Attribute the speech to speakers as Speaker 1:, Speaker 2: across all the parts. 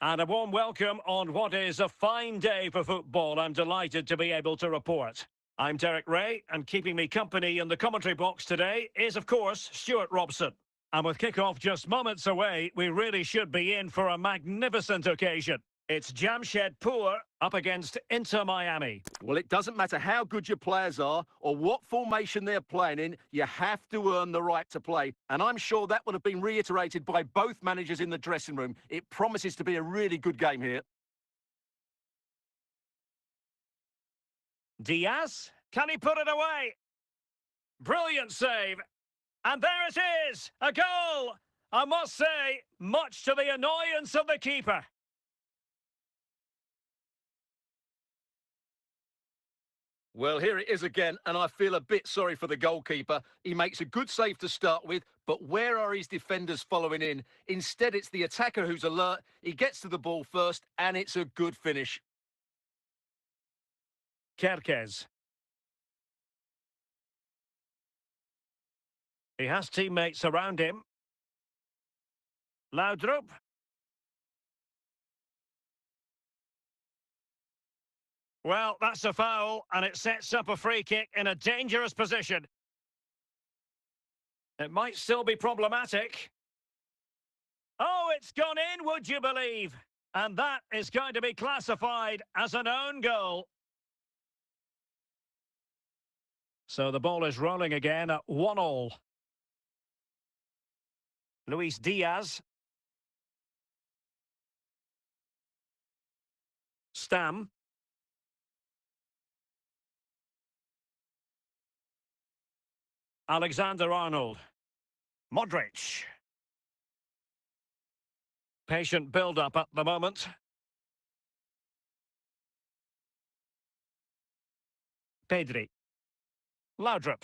Speaker 1: And a warm welcome on what is a fine day for football. I'm delighted to be able to report. I'm Derek Ray, and keeping me company in the commentary box today is, of course, Stuart Robson. And with kick-off just moments away, we really should be in for a magnificent occasion. It's Jamshedpur up against Inter Miami.
Speaker 2: Well, it doesn't matter how good your players are or what formation they're playing in, you have to earn the right to play. And I'm sure that would have been reiterated by both managers in the dressing room. It promises to be a really good game here.
Speaker 1: Diaz, can he put it away? Brilliant save. And there it is, a goal. I must say, much to the annoyance of the keeper.
Speaker 2: Well, here it is again, and I feel a bit sorry for the goalkeeper. He makes a good save to start with, but where are his defenders following in? Instead, it's the attacker who's alert. He gets to the ball first, and it's a good finish.
Speaker 1: Kerkez. He has teammates around him. Laudrup. Well, that's a foul, and it sets up a free kick in a dangerous position. It might still be problematic. Oh, it's gone in, would you believe? And that is going to be classified as an own goal. So the ball is rolling again at 1-1. Luis Diaz. Stam. Alexander-Arnold. Modric. Patient build-up at the moment. Pedri. Laudrup.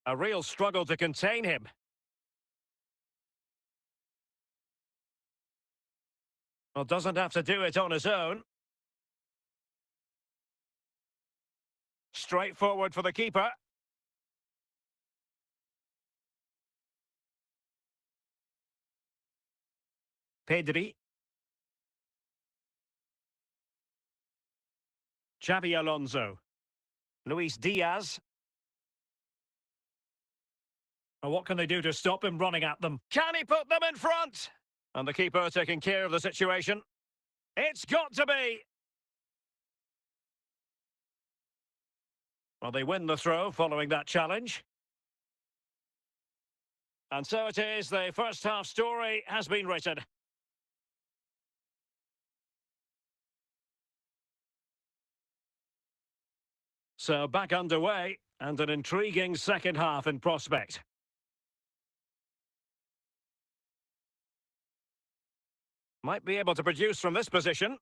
Speaker 1: A real struggle to contain him. Well, doesn't have to do it on his own. Straightforward for the keeper. Pedri. Xabi Alonso. Luis Diaz. Well, what can they do to stop him running at them? Can he put them in front? And the keeper taking care of the situation. It's got to be. Well, they win the throw following that challenge. And so it is, the first half story has been written. So back underway, and an intriguing second half in prospect. Might be able to produce from this position.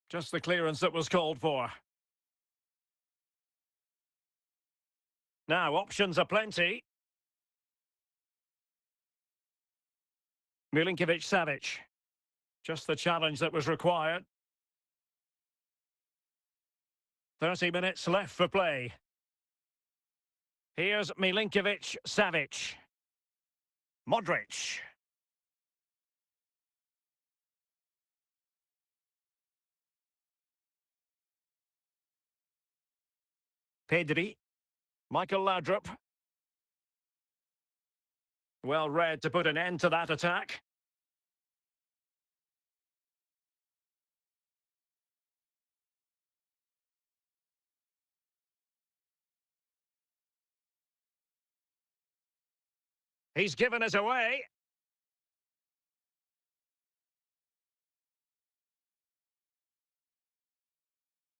Speaker 1: Just the clearance that was called for. Now, options are plenty. Milinkovic-Savic. Just the challenge that was required. 30 minutes left for play. Here's Milinkovic-Savic. Modric. Pedri. Michael Laudrup. Well read to put an end to that attack. He's given it away.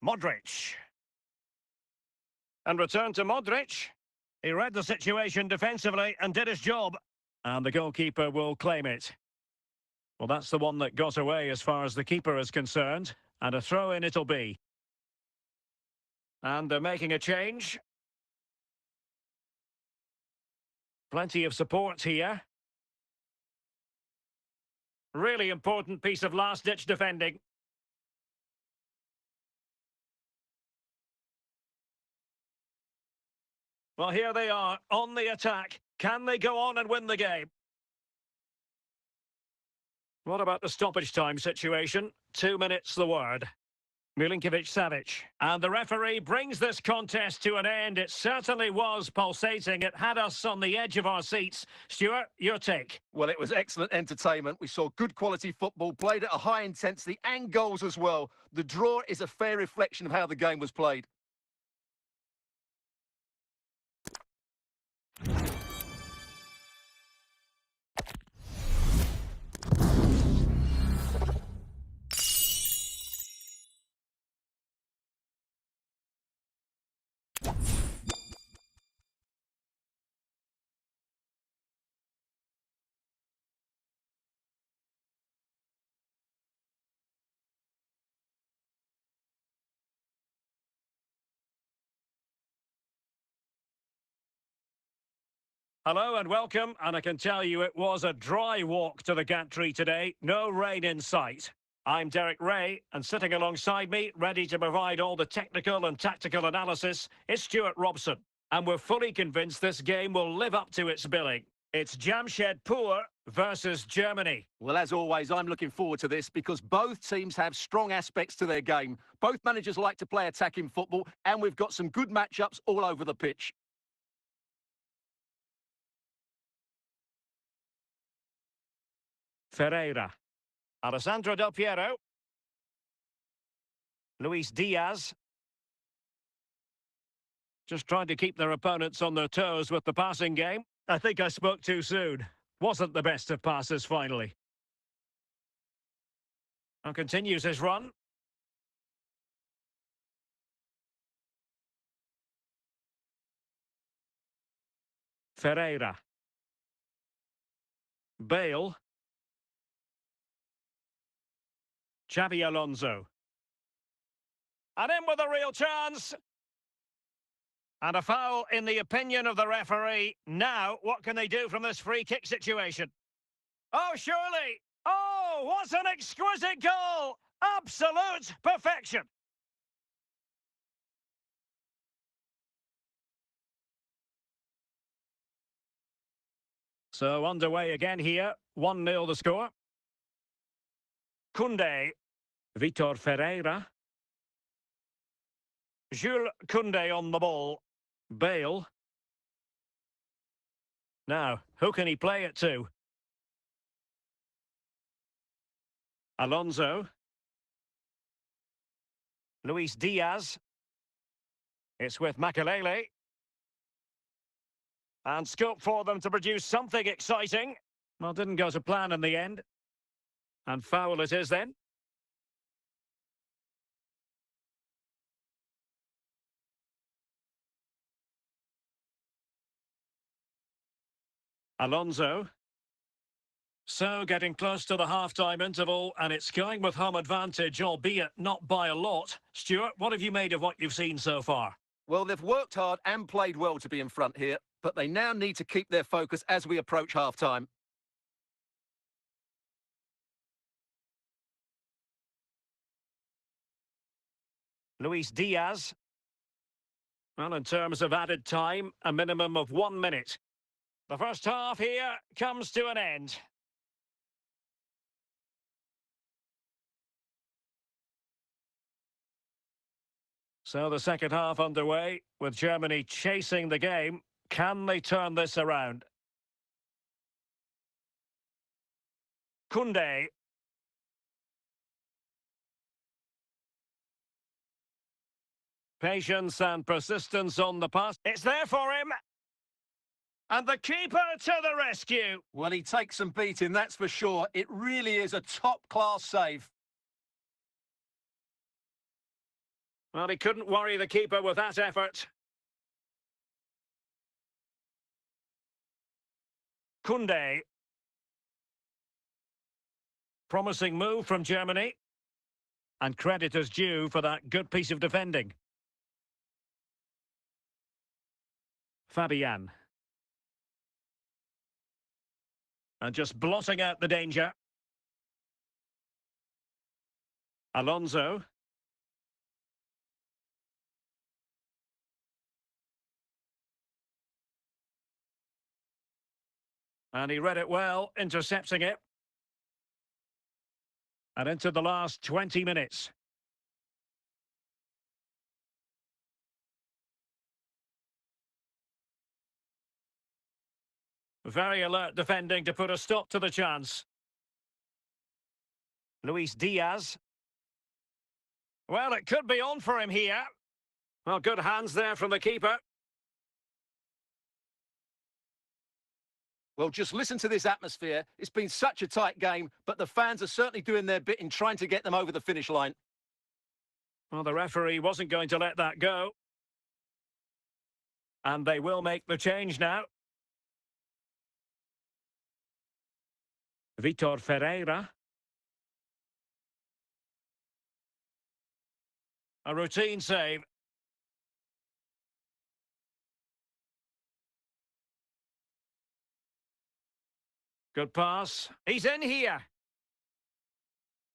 Speaker 1: Modric. And return to Modric. He read the situation defensively and did his job. And the goalkeeper will claim it. Well, that's the one that got away as far as the keeper is concerned. And a throw-in it'll be. And they're making a change. Plenty of support here. Really important piece of last-ditch defending. Well, here they are, on the attack. Can they go on and win the game? What about the stoppage time situation? 2 minutes the word. Milinkovic-Savic. And the referee brings this contest to an end. It certainly was pulsating. It had us on the edge of our seats. Stuart, your take?
Speaker 2: Well, it was excellent entertainment. We saw good quality football, played at a high intensity and goals as well. The draw is a fair reflection of how the game was played.
Speaker 1: Hello and welcome, and I can tell you it was a dry walk to the gantry today. No rain in sight. I'm Derek Ray, and sitting alongside me, ready to provide all the technical and tactical analysis, is Stuart Robson. And we're fully convinced this game will live up to its billing. It's Jamshedpur versus Germany.
Speaker 2: Well, as always, I'm looking forward to this because both teams have strong aspects to their game. Both managers like to play attacking football, and we've got some good matchups all over the pitch.
Speaker 1: Ferreira. Alessandro Del Piero. Luis Diaz. Just trying to keep their opponents on their toes with the passing game. I think I spoke too soon. Wasn't the best of passes, finally. And continues his run. Ferreira. Bale. Xabi Alonso. And in with a real chance. And a foul in the opinion of the referee. Now, what can they do from this free kick situation? Oh, surely! Oh, what an exquisite goal! Absolute perfection! So underway again here. 1-0 the score. Koundé. Vitor Ferreira. Jules Koundé on the ball. Bale. Now, who can he play it to? Alonso. Luis Diaz. It's with Makelele. And scope for them to produce something exciting. Well, didn't go to plan in the end. And foul it is then. Alonso. So, getting close to the half-time interval, and it's going with home advantage, albeit not by a lot. Stuart, what have you made of what you've seen so far?
Speaker 2: Well, they've worked hard and played well to be in front here, but they now need to keep their focus as we approach half-time.
Speaker 1: Luis Diaz. Well, in terms of added time, a minimum of 1 minute. The first half here comes to an end. So the second half underway, with Germany chasing the game. Can they turn this around? Koundé. Patience and persistence on the pass. It's there for him. And the keeper to the rescue.
Speaker 2: Well, he takes some beating, that's for sure. It really is a top-class save.
Speaker 1: Well, he couldn't worry the keeper with that effort. Koundé. Promising move from Germany. And credit is due for that good piece of defending. Fabian. And just blotting out the danger. Alonso. And he read it well, intercepting it. And into the last 20 minutes. Very alert defending to put a stop to the chance. Luis Diaz. Well, it could be on for him here. Well, good hands there from the keeper.
Speaker 2: Well, just listen to this atmosphere. It's been such a tight game, but the fans are certainly doing their bit in trying to get them over the finish line.
Speaker 1: Well, the referee wasn't going to let that go. And they will make the change now. Vitor Ferreira. A routine save. Good pass. He's in here.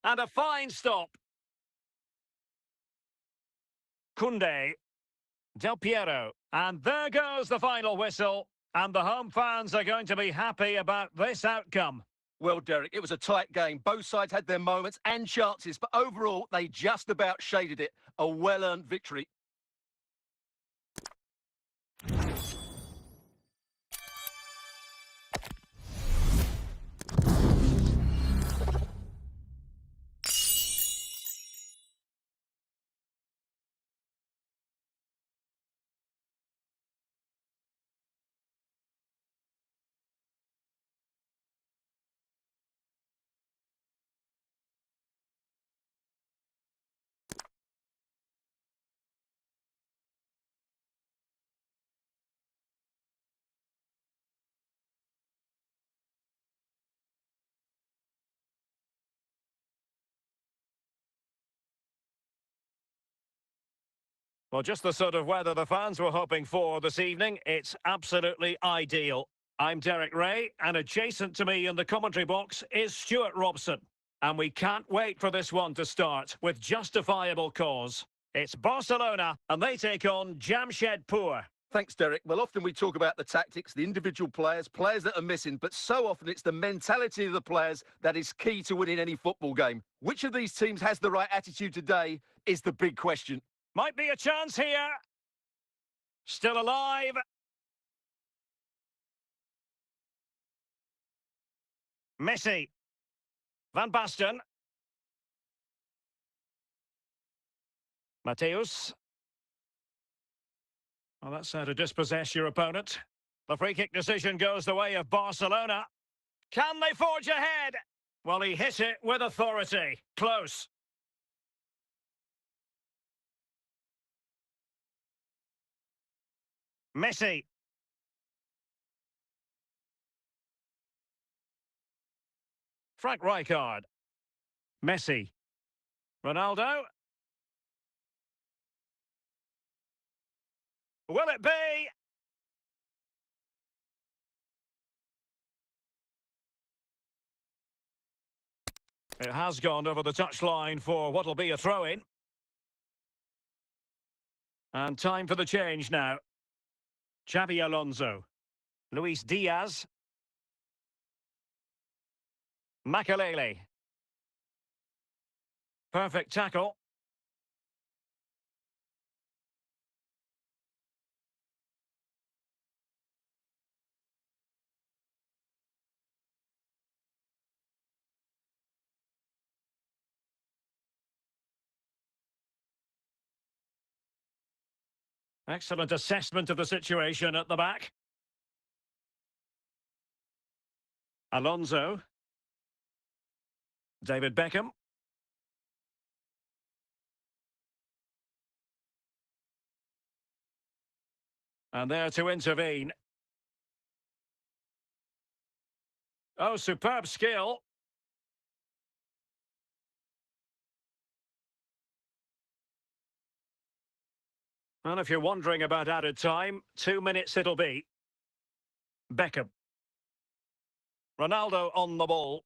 Speaker 1: And a fine stop. Koundé. Del Piero. And there goes the final whistle. And the home fans are going to be happy about this outcome.
Speaker 2: Well, Derek, it was a tight game. Both sides had their moments and chances, but overall, they just about shaded it. A well-earned victory.
Speaker 1: Well, just the sort of weather the fans were hoping for this evening. It's absolutely ideal. I'm Derek Ray, and adjacent to me in the commentary box is Stuart Robson. And we can't wait for this one to start with justifiable cause. It's Barcelona, and they take on Jamshedpur.
Speaker 2: Thanks, Derek. Well, often we talk about the tactics, the individual players that are missing, but so often it's the mentality of the players that is key to winning any football game. Which of these teams has the right attitude today is the big question.
Speaker 1: Might be a chance here. Still alive. Messi. Van Basten. Mateus. Well, that's how to dispossess your opponent. The free kick decision goes the way of Barcelona. Can they forge ahead? Well, he hit it with authority. Close. Messi. Frank Rijkaard. Messi. Ronaldo. Will it be? It has gone over the touchline for what'll be a throw-in. And time for the change now. Xabi Alonso. Luis Diaz. Makelele. Perfect tackle. Excellent assessment of the situation at the back. Alonso. David Beckham. And there to intervene. Oh, superb skill. And if you're wondering about added time, 2 minutes it'll be. Beckham. Ronaldo on the ball.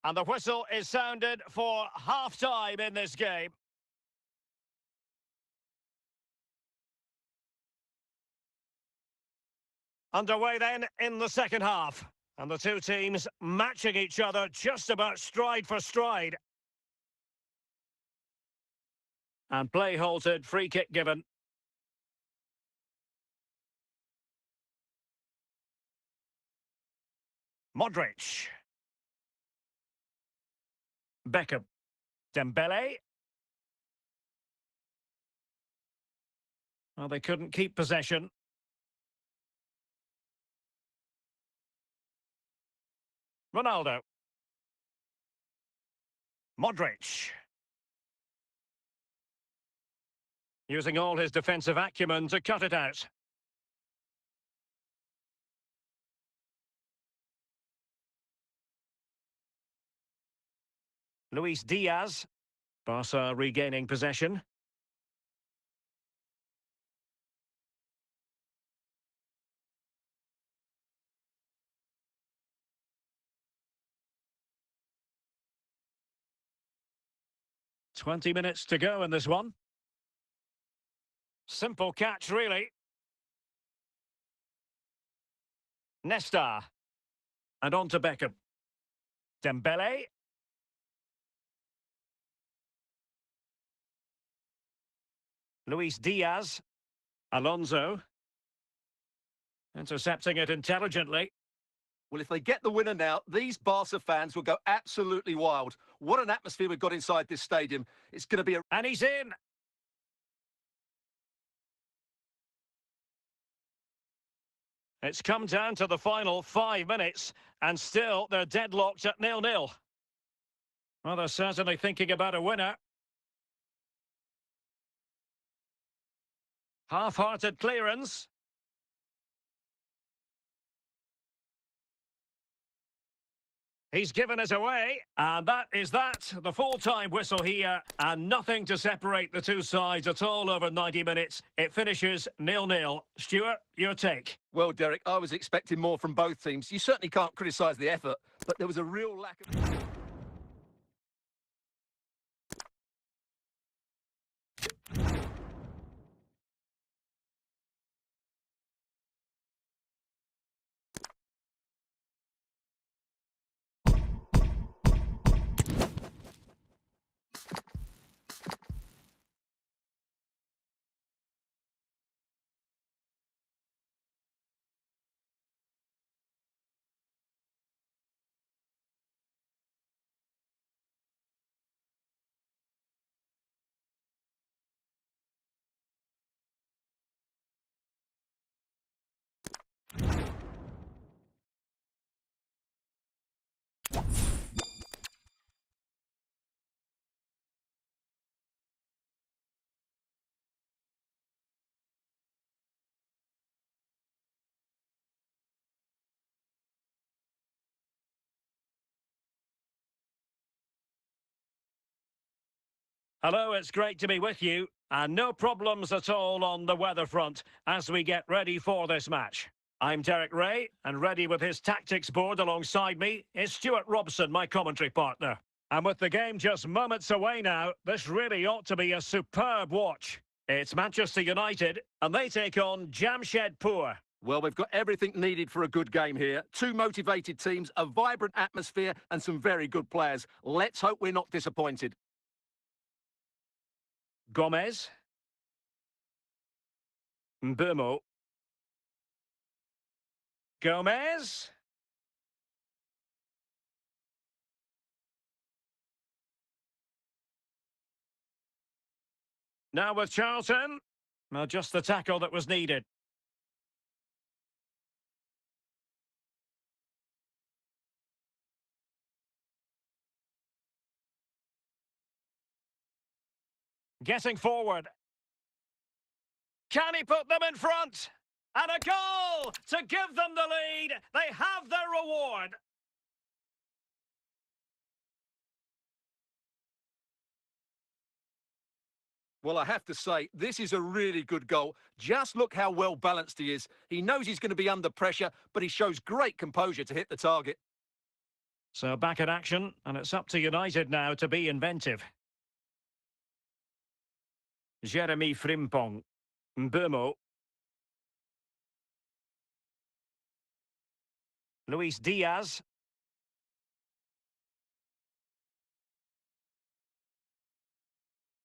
Speaker 1: And the whistle is sounded for half-time in this game. Underway then in the second half. And the two teams matching each other just about stride for stride. And play halted, free kick given. Modric. Beckham. Dembele. Well, they couldn't keep possession. Ronaldo. Modric. Using all his defensive acumen to cut it out. Luis Diaz. Barca regaining possession. "20 minutes to go in this one. Simple catch, really. Nesta. And on to Beckham. Dembele. Luis Diaz. Alonso. Intercepting it intelligently.
Speaker 2: Well, if they get the winner now, these Barca fans will go absolutely wild. What an atmosphere we've got inside this stadium. It's going to be a...
Speaker 1: And he's in. It's come down to the final 5 minutes, and still they're deadlocked at 0-0. Well, they're certainly thinking about a winner. Half-hearted clearance. He's given us away, and that is that. The full-time whistle here, and nothing to separate the two sides at all over 90 minutes. It finishes 0-0. Stuart, your take?
Speaker 2: Well, Derek, I was expecting more from both teams. You certainly can't criticise the effort, but there was a real lack of...
Speaker 1: Hello, it's great to be with you, and no problems at all on the weather front as we get ready for this match. I'm Derek Ray, and ready with his tactics board alongside me is Stuart Robson, my commentary partner. And with the game just moments away now, this really ought to be a superb watch. It's Manchester United, and they take on Jamshedpur.
Speaker 2: Well, we've got everything needed for a good game here. Two motivated teams, a vibrant atmosphere, and some very good players. Let's hope we're not disappointed.
Speaker 1: Gomez. Mbeumo. Gomez. Now with Charlton. Well, just the tackle that was needed. Getting forward. Can he put them in front? And a goal to give them the lead. They have their reward.
Speaker 2: Well, I have to say, this is a really good goal. Just look how well balanced he is. He knows he's going to be under pressure, but he shows great composure to hit the target.
Speaker 1: So back in action, and it's up to United now to be inventive. Jeremy Frimpong. Mbeumo. Luis Diaz.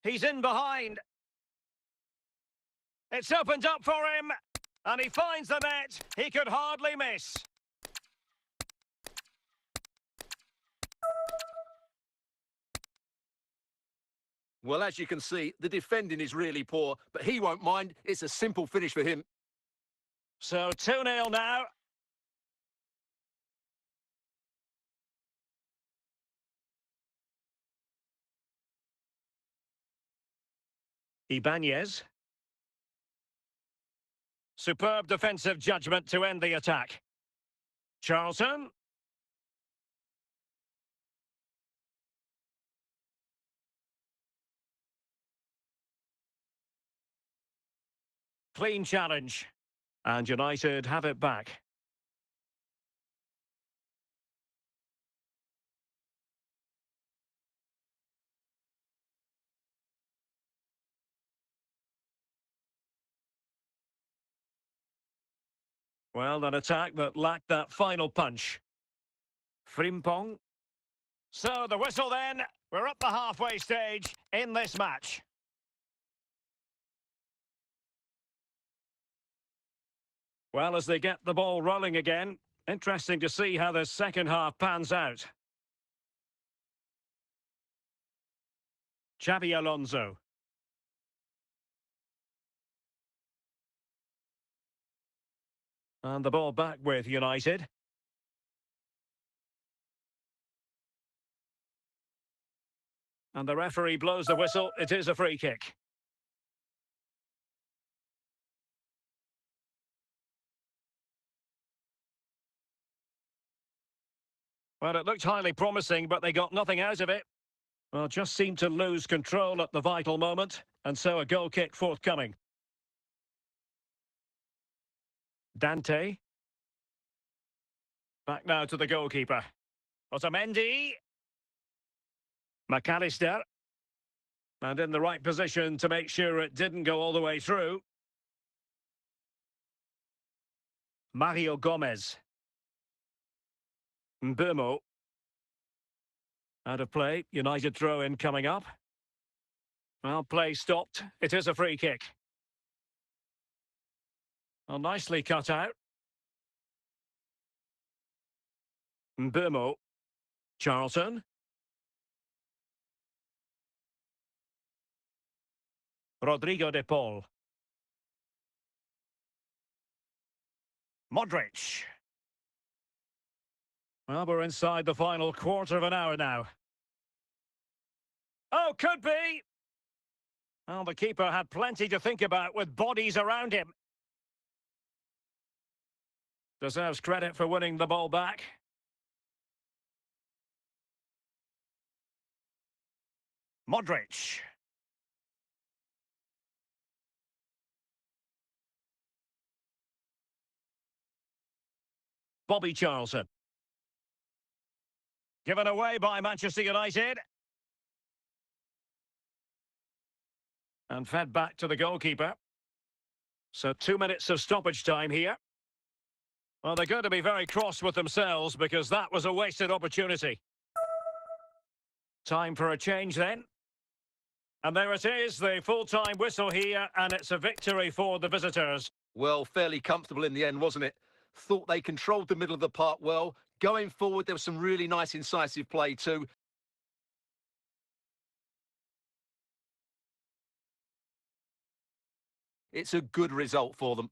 Speaker 1: He's in behind. It's opened up for him. And he finds the net. He could hardly miss.
Speaker 2: Well, as you can see, the defending is really poor, but he won't mind. It's a simple finish for him.
Speaker 1: So 2-0 now. Ibanez. Superb defensive judgment to end the attack. Charlton. Clean challenge. And United have it back. Well, an attack that lacked that final punch. Frimpong. So the whistle then. We're up the halfway stage in this match. Well, as they get the ball rolling again, interesting to see how the second half pans out. Xabi Alonso. And the ball back with United. And the referee blows the whistle. It is a free kick. Well, it looked highly promising, but they got nothing out of it. Well, just seemed to lose control at the vital moment, and so a goal kick forthcoming. Dante. Back now to the goalkeeper. Otamendi. McAllister. And in the right position to make sure it didn't go all the way through. Mario Gomez. Mbeumo. Out of play, United throw-in coming up. Well, play stopped. It is a free kick. Well, nicely cut out. Mbeumo. Charlton. Rodrigo de Paul. Modric. Well, we're inside the final quarter of an hour now. Oh, could be! Well, the keeper had plenty to think about with bodies around him. Deserves credit for winning the ball back. Modric. Bobby Charlton. Given away by Manchester United. And fed back to the goalkeeper. So 2 minutes of stoppage time here. Well, they're going to be very cross with themselves because that was a wasted opportunity. Time for a change then. And there it is, the full-time whistle here, and it's a victory for the visitors.
Speaker 2: Well, fairly comfortable in the end, wasn't it? Thought they controlled the middle of the park well. Going forward, there was some really nice incisive play too. It's a good result for them.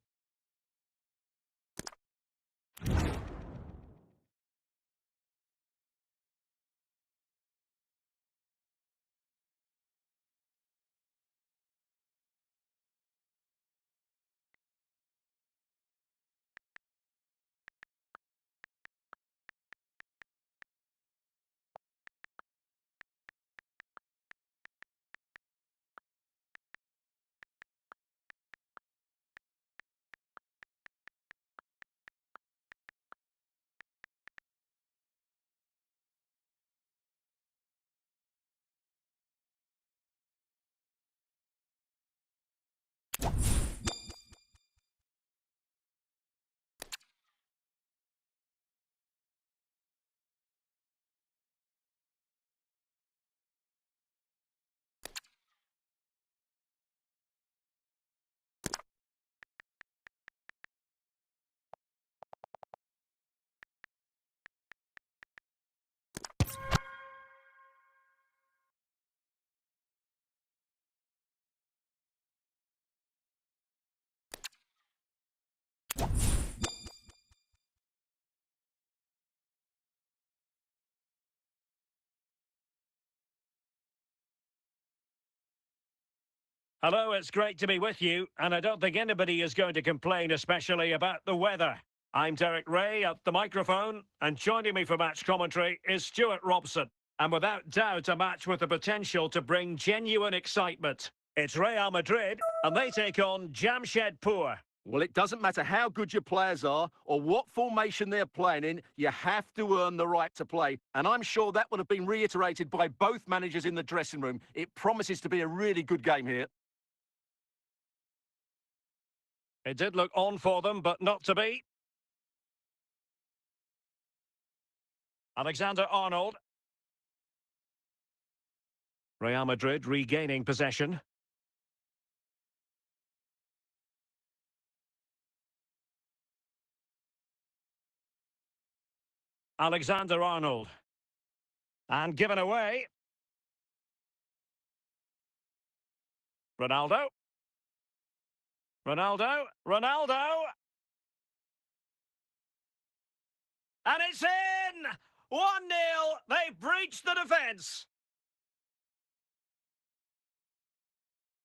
Speaker 1: Hello, it's great to be with you, and I don't think anybody is going to complain, especially about the weather. I'm Derek Ray at the microphone, and joining me for match commentary is Stuart Robson. And without doubt, a match with the potential to bring genuine excitement. It's Real Madrid, and they take on Jamshedpur.
Speaker 2: Well, it doesn't matter how good your players are or what formation they're playing in, you have to earn the right to play. And I'm sure that would have been reiterated by both managers in the dressing room. It promises to be a really good game here.
Speaker 1: It did look on for them, but not to be. Alexander-Arnold. Real Madrid regaining possession. Alexander-Arnold. And given away. Ronaldo. Ronaldo. And it's in! 1-0. They've breached the defence.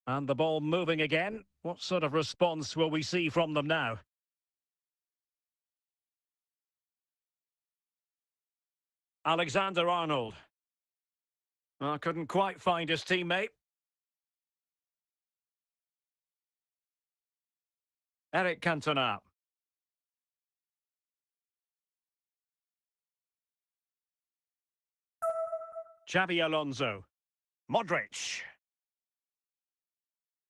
Speaker 1: And the ball moving again. What sort of response will we see from them now? Alexander-Arnold. Oh, couldn't quite find his teammate. Eric Cantona. Xabi Alonso. Modric.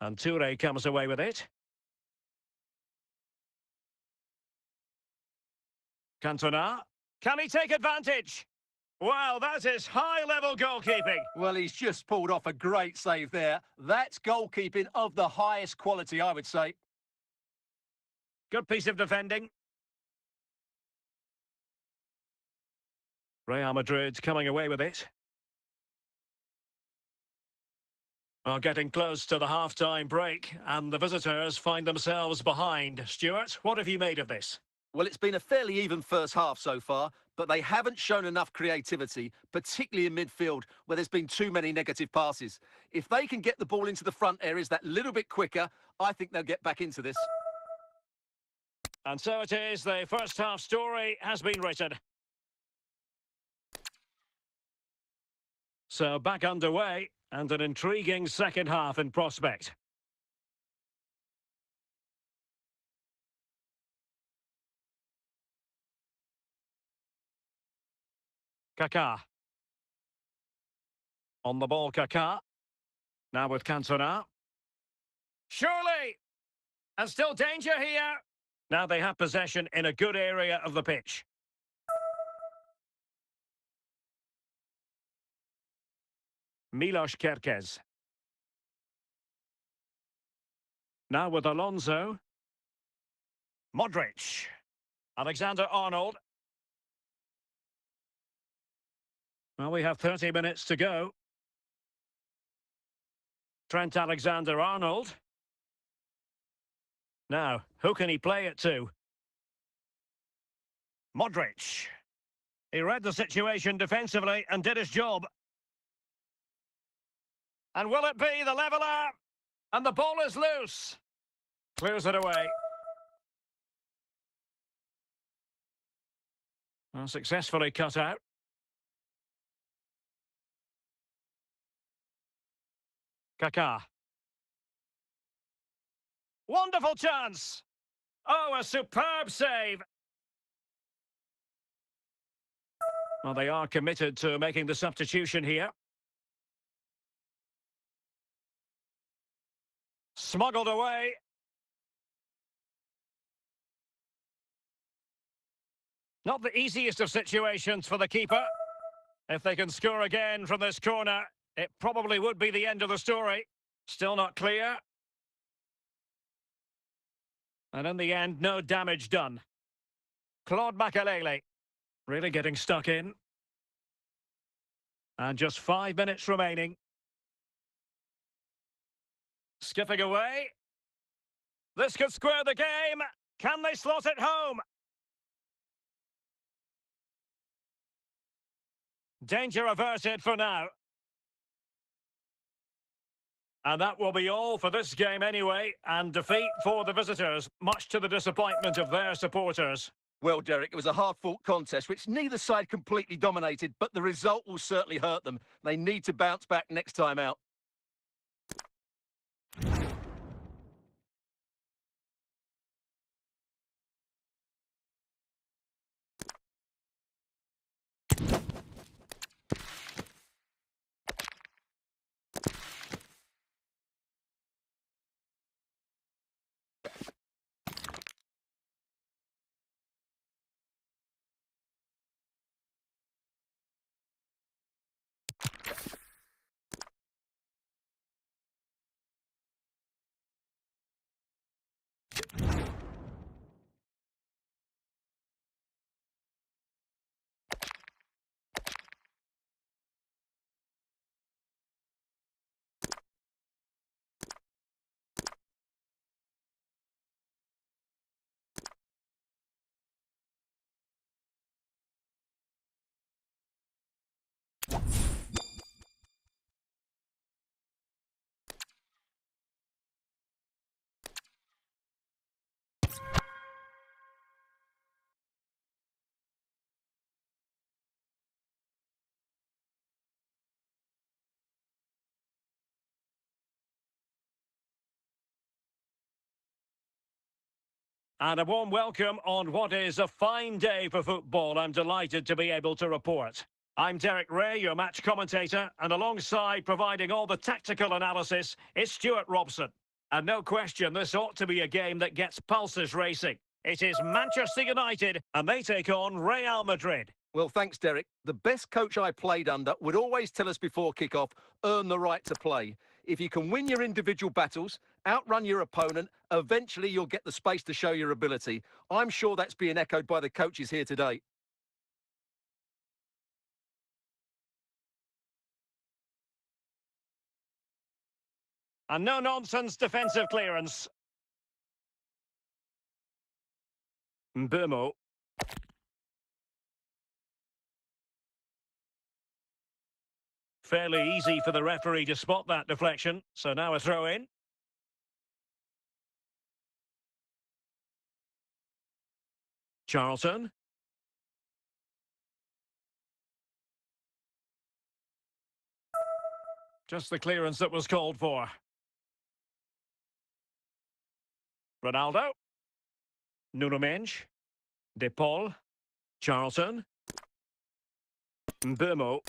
Speaker 1: And Toure comes away with it. Cantona. Can he take advantage? Well, that is high-level goalkeeping.
Speaker 2: Well, he's just pulled off a great save there. That's goalkeeping of the highest quality, I would say.
Speaker 1: Good piece of defending. Real Madrid coming away with it. Are getting close to the half-time break, and the visitors find themselves behind. Stuart, what have you made of this?
Speaker 2: Well, it's been a fairly even first half so far, but they haven't shown enough creativity, particularly in midfield, where there's been too many negative passes. If they can get the ball into the front areas that little bit quicker, I think they'll get back into this.
Speaker 1: And so it is, the first half story has been written. So back underway, and an intriguing second half in prospect. Kaká. On the ball, Kaká. Now with Cantona. Surely! And still danger here. Now they have possession in a good area of the pitch. Milos Kerkez. Now with Alonso. Modric. Alexander-Arnold. Well, we have 30 minutes to go. Trent Alexander-Arnold. Now, who can he play it to? Modric. He read the situation defensively and did his job. And will it be the leveller? And the ball is loose. Clears it away. Well, successfully cut out. Kaká. Wonderful chance. Oh, a superb save. Well, they are committed to making the substitution here. Smuggled away. Not the easiest of situations for the keeper. If they can score again from this corner, it probably would be the end of the story. Still not clear. And in the end, no damage done. Claude Makelele really getting stuck in. And just 5 minutes remaining. Skipping away. This could square the game. Can they slot it home? Danger averted for now. And that will be all for this game anyway, and defeat for the visitors, much to the disappointment of their supporters.
Speaker 2: Well, Derek, it was a hard-fought contest, which neither side completely dominated, but the result will certainly hurt them. They need to bounce back next time out.
Speaker 1: And a warm welcome on what is a fine day for football. I'm delighted to be able to report. I'm Derek Ray, your match commentator, and alongside providing all the tactical analysis is Stuart Robson. And no question, this ought to be a game that gets pulses racing. It is Manchester United, and they take on Real Madrid.
Speaker 2: Well, thanks, Derek. The best coach I played under would always tell us before kick-off, earn the right to play. If you can win your individual battles, outrun your opponent, eventually you'll get the space to show your ability. I'm sure that's being echoed by the coaches here today.
Speaker 1: And no-nonsense defensive clearance. Mbumo. Fairly easy for the referee to spot that deflection. So now a throw in. Charlton. Just the clearance that was called for. Ronaldo. Nuno Mendes. De Paul. Charlton. Mbumo.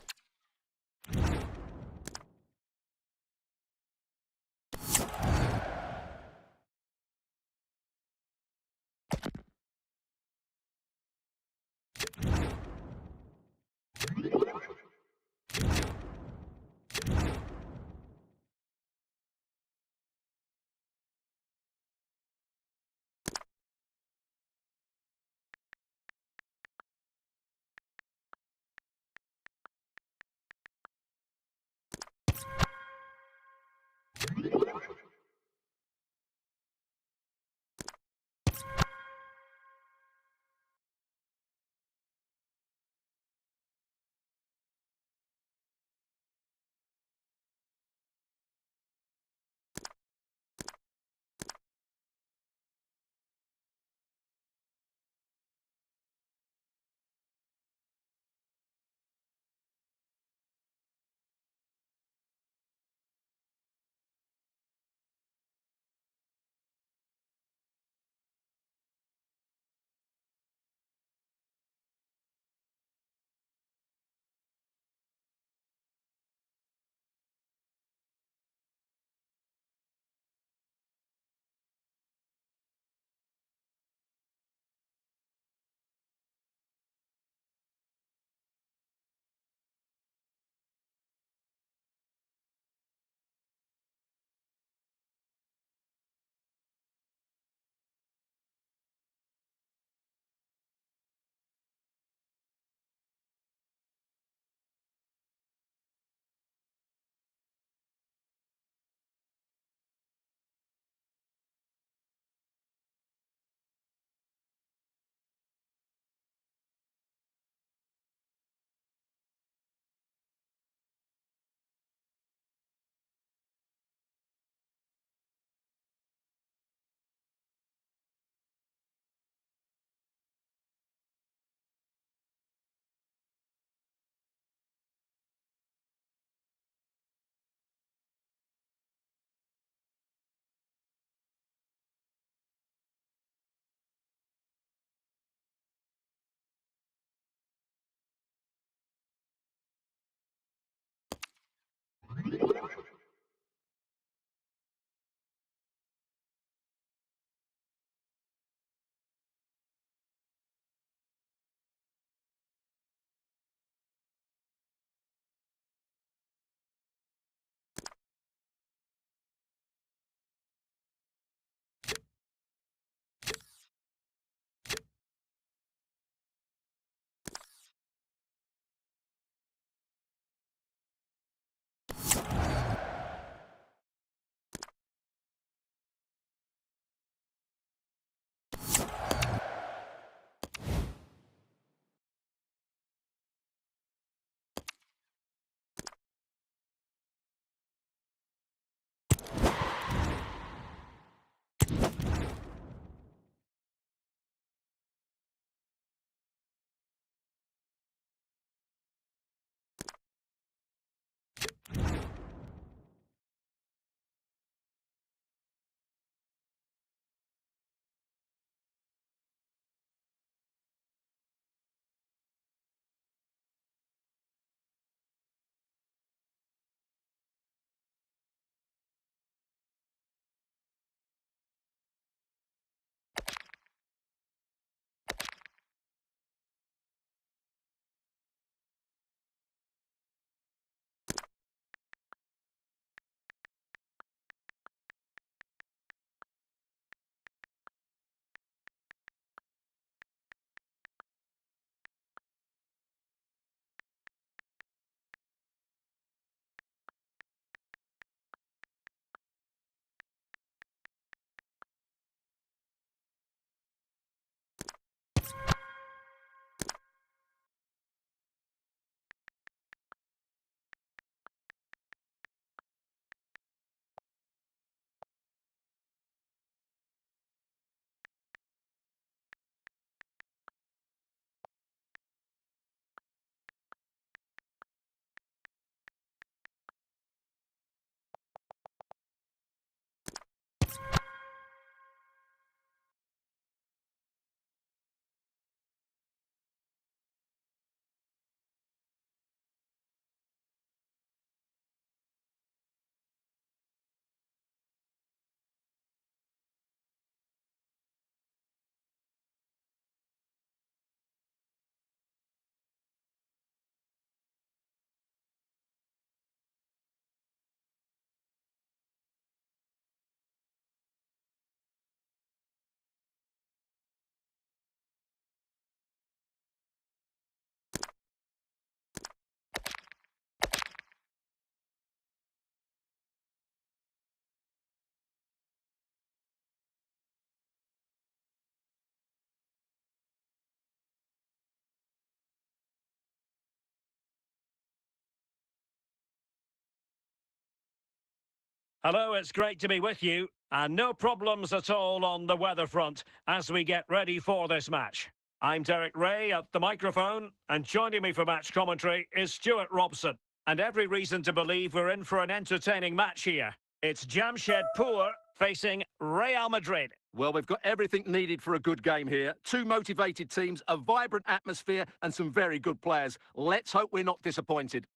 Speaker 1: Hello, it's great to be with you. And no problems at all on the weather front as we get ready for this match. I'm Derek Ray at the microphone, and joining me for match commentary is Stuart Robson. And every reason to believe we're in for an entertaining match here. It's Jamshedpur facing Real Madrid.
Speaker 2: Well, we've got everything needed for a good game here. Two motivated teams, a vibrant atmosphere and some very good players. Let's hope we're not disappointed.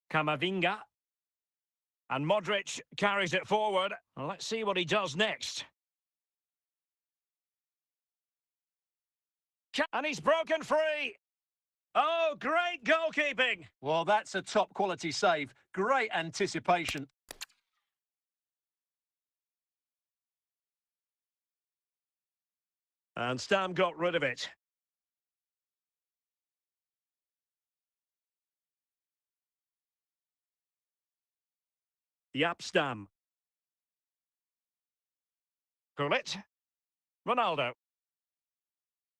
Speaker 1: Camavinga. And Modric carries it forward. Let's see what he does next. And he's broken free. Oh, great goalkeeping.
Speaker 2: Well, that's a top quality save. Great anticipation.
Speaker 1: And Stam got rid of it. Stam. Gullit. Ronaldo.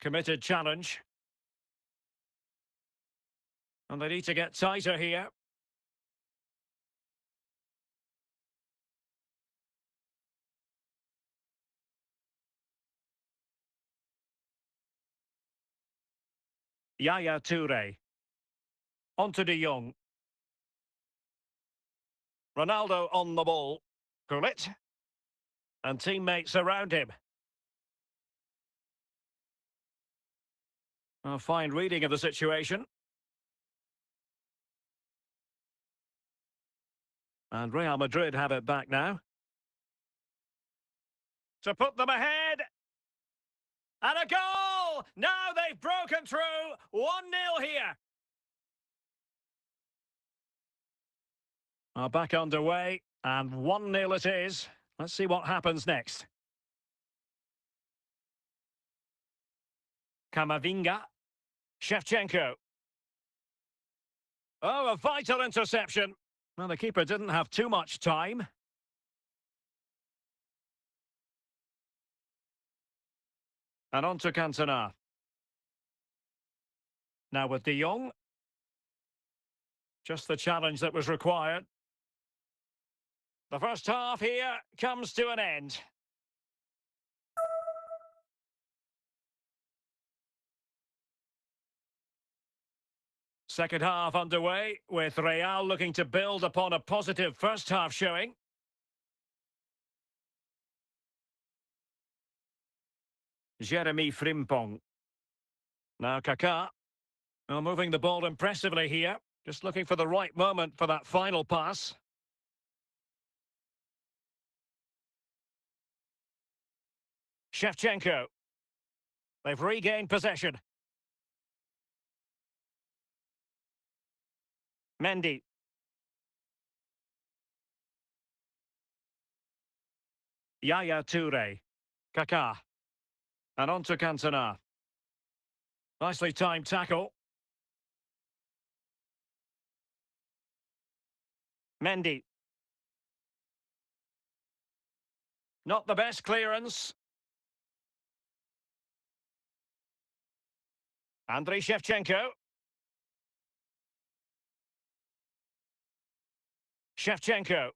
Speaker 1: Committed challenge. And they need to get tighter here. Yaya Toure. Onto De Jong. Ronaldo on the ball. Gullit. And teammates around him. A fine reading of the situation. And Real Madrid have it back now. To put them ahead. And a goal! Now they've broken through. 1-0 here. Back underway. And 1-0 it is. Let's see what happens next. Camavinga. Shevchenko. Oh, a vital interception. Well, the keeper didn't have too much time. And on to Cantona. Now with De Jong. Just the challenge that was required. The first half here comes to an end. Second half underway, with Real looking to build upon a positive first half showing. Jeremy Frimpong. Now Kaká. Well, moving the ball impressively here. Just looking for the right moment for that final pass. Shevchenko. They've regained possession. Mendy. Yaya Toure. Kaká. And on to Cantona. Nicely timed tackle. Mendy. Not the best clearance. Andriy Shevchenko. Shevchenko.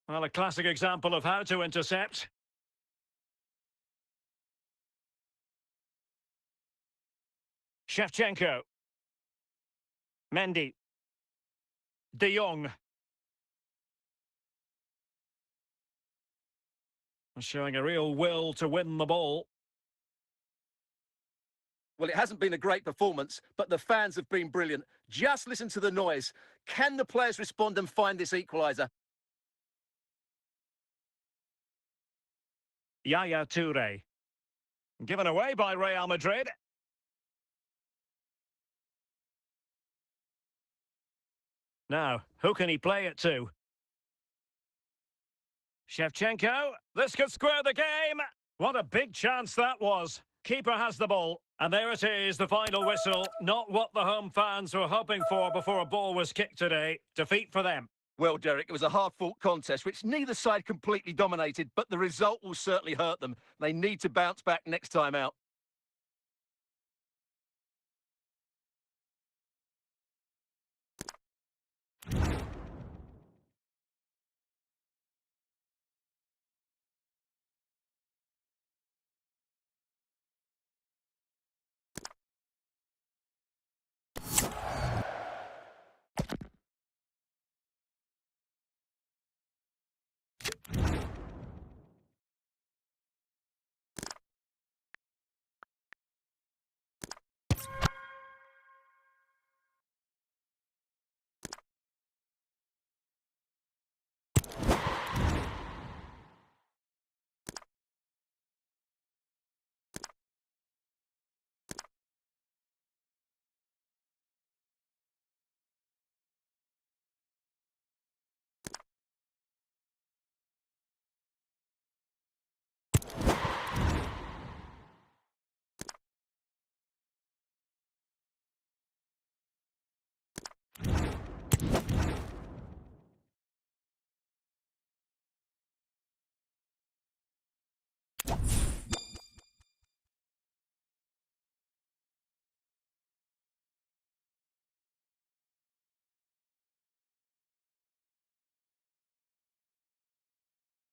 Speaker 1: Well, a classic example of how to intercept. Shevchenko. Mendy. De Jong. Showing a real will to win the ball.
Speaker 2: Well, it hasn't been a great performance, but the fans have been brilliant. Just listen to the noise. Can the players respond and find this equaliser?
Speaker 1: Yaya Toure. Given away by Real Madrid. Now, who can he play it to? Shevchenko. This could square the game. What a big chance that was. Keeper has the ball. And there it is, the final whistle. Not what the home fans were hoping for before a ball was kicked today. Defeat for them.
Speaker 2: Well, Derek, it was a hard-fought contest, which neither side completely dominated, but the result will certainly hurt them. They need to bounce back next time out.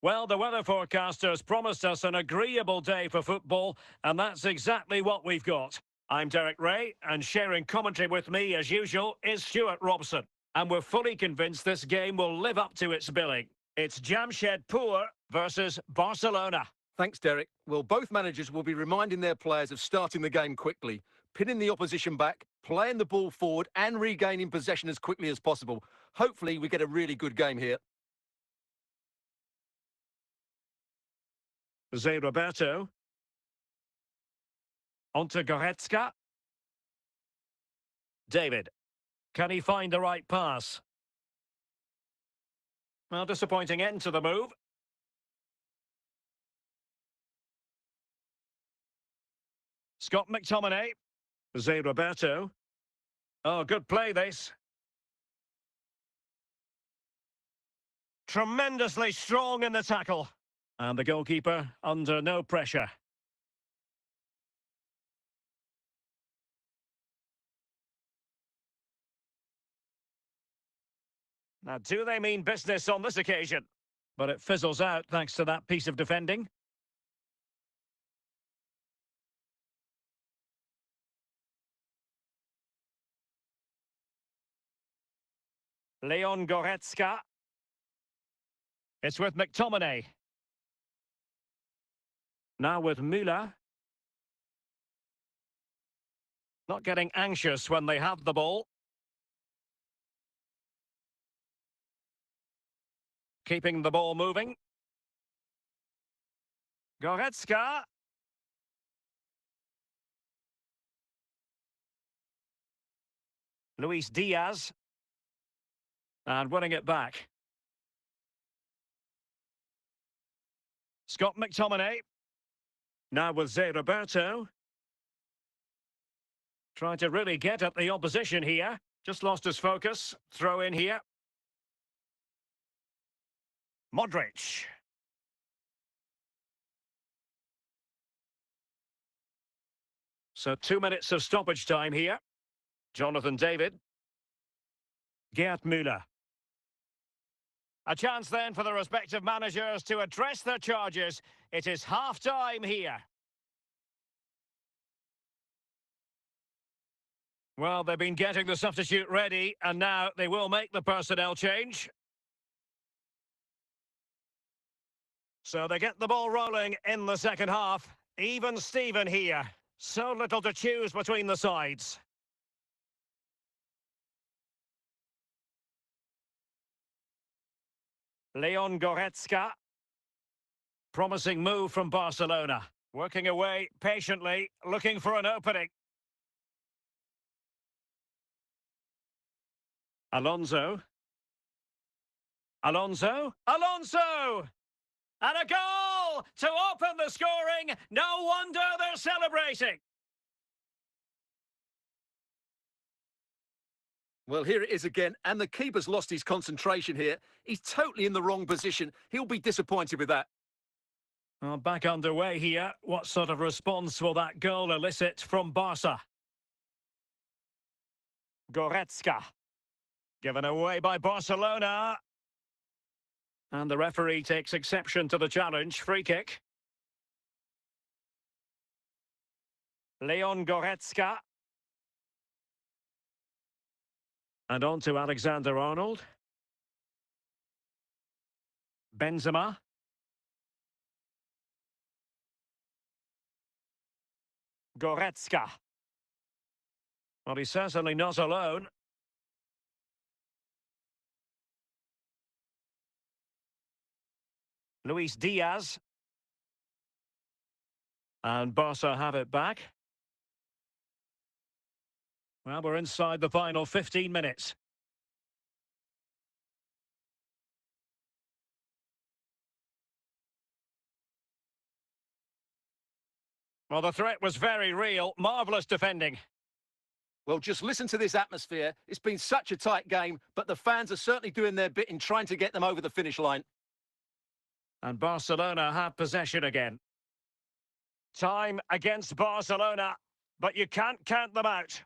Speaker 1: Well, the weather forecasters promised us an agreeable day for football, and that's exactly what we've got. I'm Derek Ray, and sharing commentary with me, as usual, is Stuart Robson. And we're fully convinced this game will live up to its billing. It's Jamshedpur versus Barcelona.
Speaker 2: Thanks, Derek. Well, both managers will be reminding their players of starting the game quickly, pinning the opposition back, playing the ball forward and regaining possession as quickly as possible. Hopefully, we get a really good game here.
Speaker 1: Zé Roberto. Onto Goretzka. David. Can he find the right pass? Well, disappointing end to the move. Scott McTominay. Zé Roberto. Oh, good play, this. Tremendously strong in the tackle. And the goalkeeper under no pressure. Now, do they mean business on this occasion? But it fizzles out thanks to that piece of defending. Leon Goretzka. It's with McTominay. Now with Müller. Not getting anxious when they have the ball. Keeping the ball moving. Goretzka. Luis Diaz. And winning it back. Scott McTominay. Now with Zé Roberto. Trying to really get at the opposition here. Just lost his focus. Throw in here. Modric. So 2 minutes of stoppage time here. Jonathan David. Gerd Müller. A chance then for the respective managers to address their charges. It is half-time here. Well, they've been getting the substitute ready, and now they will make the personnel change. So they get the ball rolling in the second half. Even Steven here. So little to choose between the sides. Leon Goretzka. Promising move from Barcelona. Working away patiently, looking for an opening. Alonso. Alonso. Alonso! And a goal to open the scoring. No wonder they're celebrating.
Speaker 2: Well, here it is again, and the keeper's lost his concentration here. He's totally in the wrong position. He'll be disappointed with that.
Speaker 1: Well, back underway here. What sort of response will that goal elicit from Barca? Goretzka. Given away by Barcelona. And the referee takes exception to the challenge. Free kick. Leon Goretzka. And on to Alexander-Arnold. Benzema. Goretzka. Well, he's certainly not alone. Luis Diaz. And Barca have it back. Well, we're inside the final 15 minutes. Well, the threat was very real. Marvellous defending.
Speaker 2: Well, just listen to this atmosphere. It's been such a tight game, but the fans are certainly doing their bit in trying to get them over the finish line.
Speaker 1: And Barcelona have possession again. Time against Barcelona, but you can't count them out.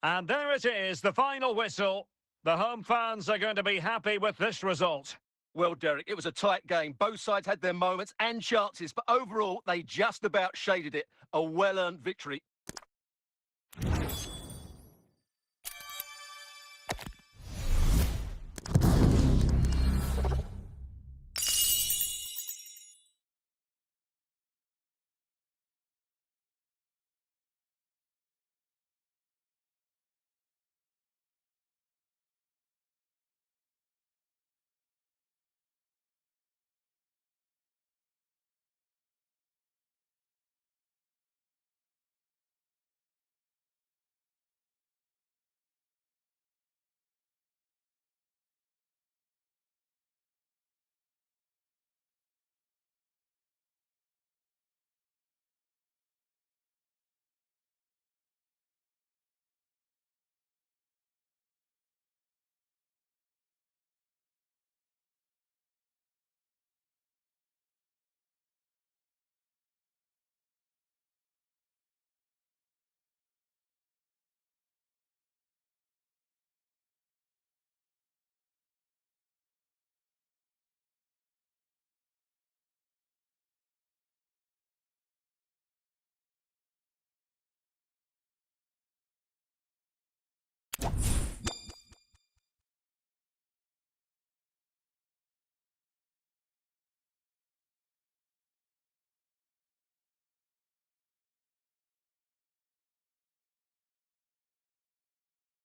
Speaker 1: And there it is, the final whistle. The home fans are going to be happy with this result.
Speaker 2: Well, Derek, it was a tight game. Both sides had their moments and chances, but overall, they just about shaded it. A well-earned victory.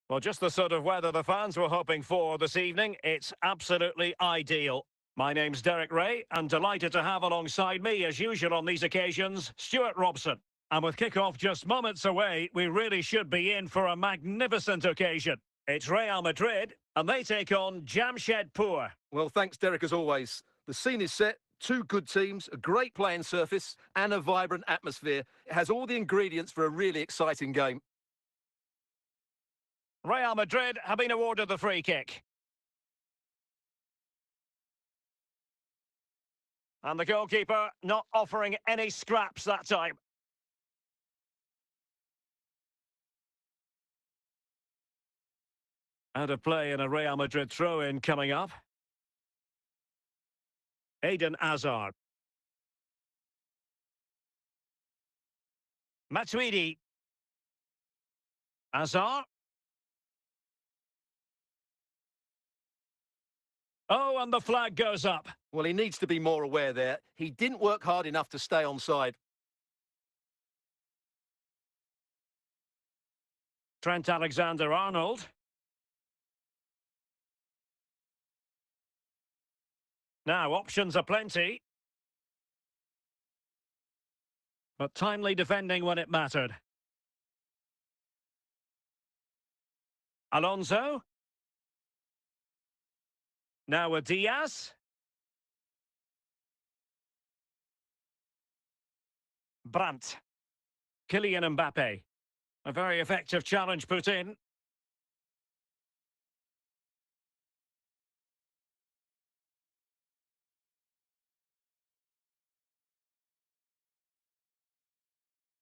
Speaker 1: Well, just the sort of weather the fans were hoping for this evening. It's absolutely ideal. My name's Derek Ray, and delighted to have alongside me, as usual on these occasions, Stuart Robson. And with kick-off just moments away, we really should be in for a magnificent occasion. It's Real Madrid, and they take on Jamshedpur.
Speaker 2: Well, thanks, Derek, as always. The scene is set. Two good teams, a great playing surface, and a vibrant atmosphere. It has all the ingredients for a really exciting game.
Speaker 1: Real Madrid have been awarded the free kick. And the goalkeeper not offering any scraps that time. Out of play in a Real Madrid throw-in coming up. Eden Hazard. Matuidi. Hazard. Oh, and the flag goes up.
Speaker 2: Well, he needs to be more aware there. He didn't work hard enough to stay onside.
Speaker 1: Trent Alexander-Arnold. Now, options are plenty. But timely defending when it mattered. Alonso. Now with Diaz. Brandt. Kylian Mbappe. A very effective challenge put in.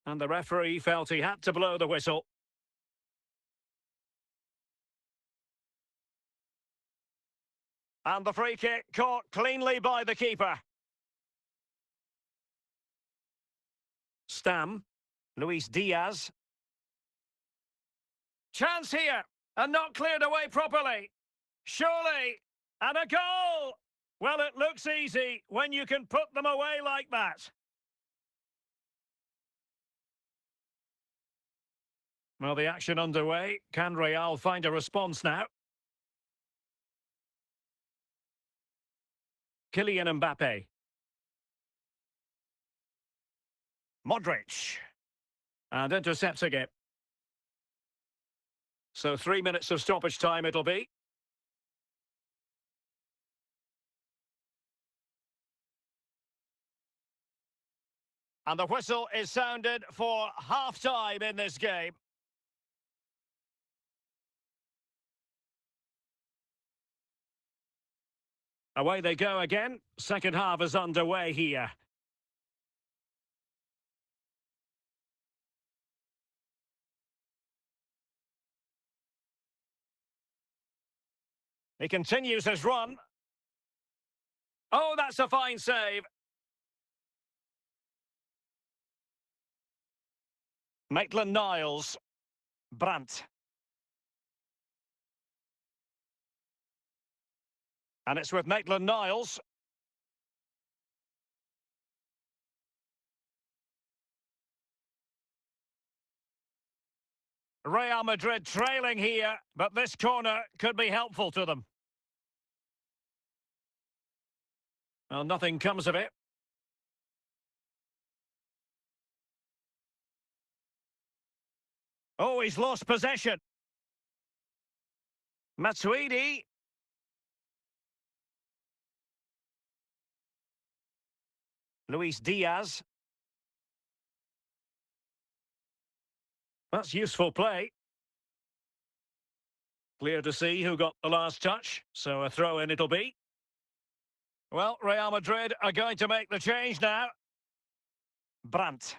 Speaker 1: And the referee felt he had to blow the whistle. And the free kick caught cleanly by the keeper. Stam. Luis Diaz. Chance here. And not cleared away properly. Surely. And a goal! Well, it looks easy when you can put them away like that. Well, the action underway. Can Real find a response now? Kylian Mbappe. Modric. And intercepting it. So 3 minutes of stoppage time it'll be. And the whistle is sounded for half-time in this game. Away they go again. Second half is underway here. He continues his run. Oh, that's a fine save. Maitland-Niles. Brandt. And it's with Maitland-Niles. Real Madrid trailing here, but this corner could be helpful to them. Well, nothing comes of it. Oh, he's lost possession. Matuidi. Luis Diaz. That's useful play. Clear to see who got the last touch, so a throw-in it'll be. Well, Real Madrid are going to make the change now. Brandt.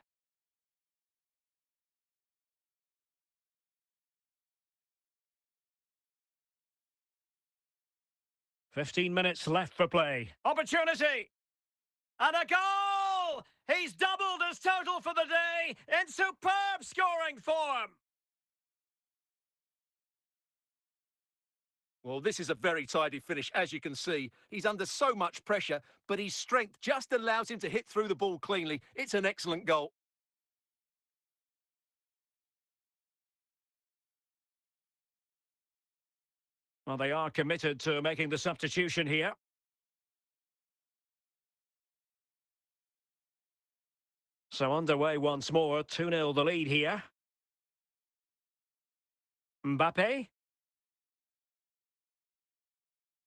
Speaker 1: "15 minutes left for play. Opportunity! And a goal! He's doubled his total for the day in superb scoring form.
Speaker 2: Well, this is a very tidy finish, as you can see. He's under so much pressure, but his strength just allows him to hit through the ball cleanly. It's an excellent goal.
Speaker 1: Well, they are committed to making the substitution here. So underway once more, 2-0 the lead here. Mbappe.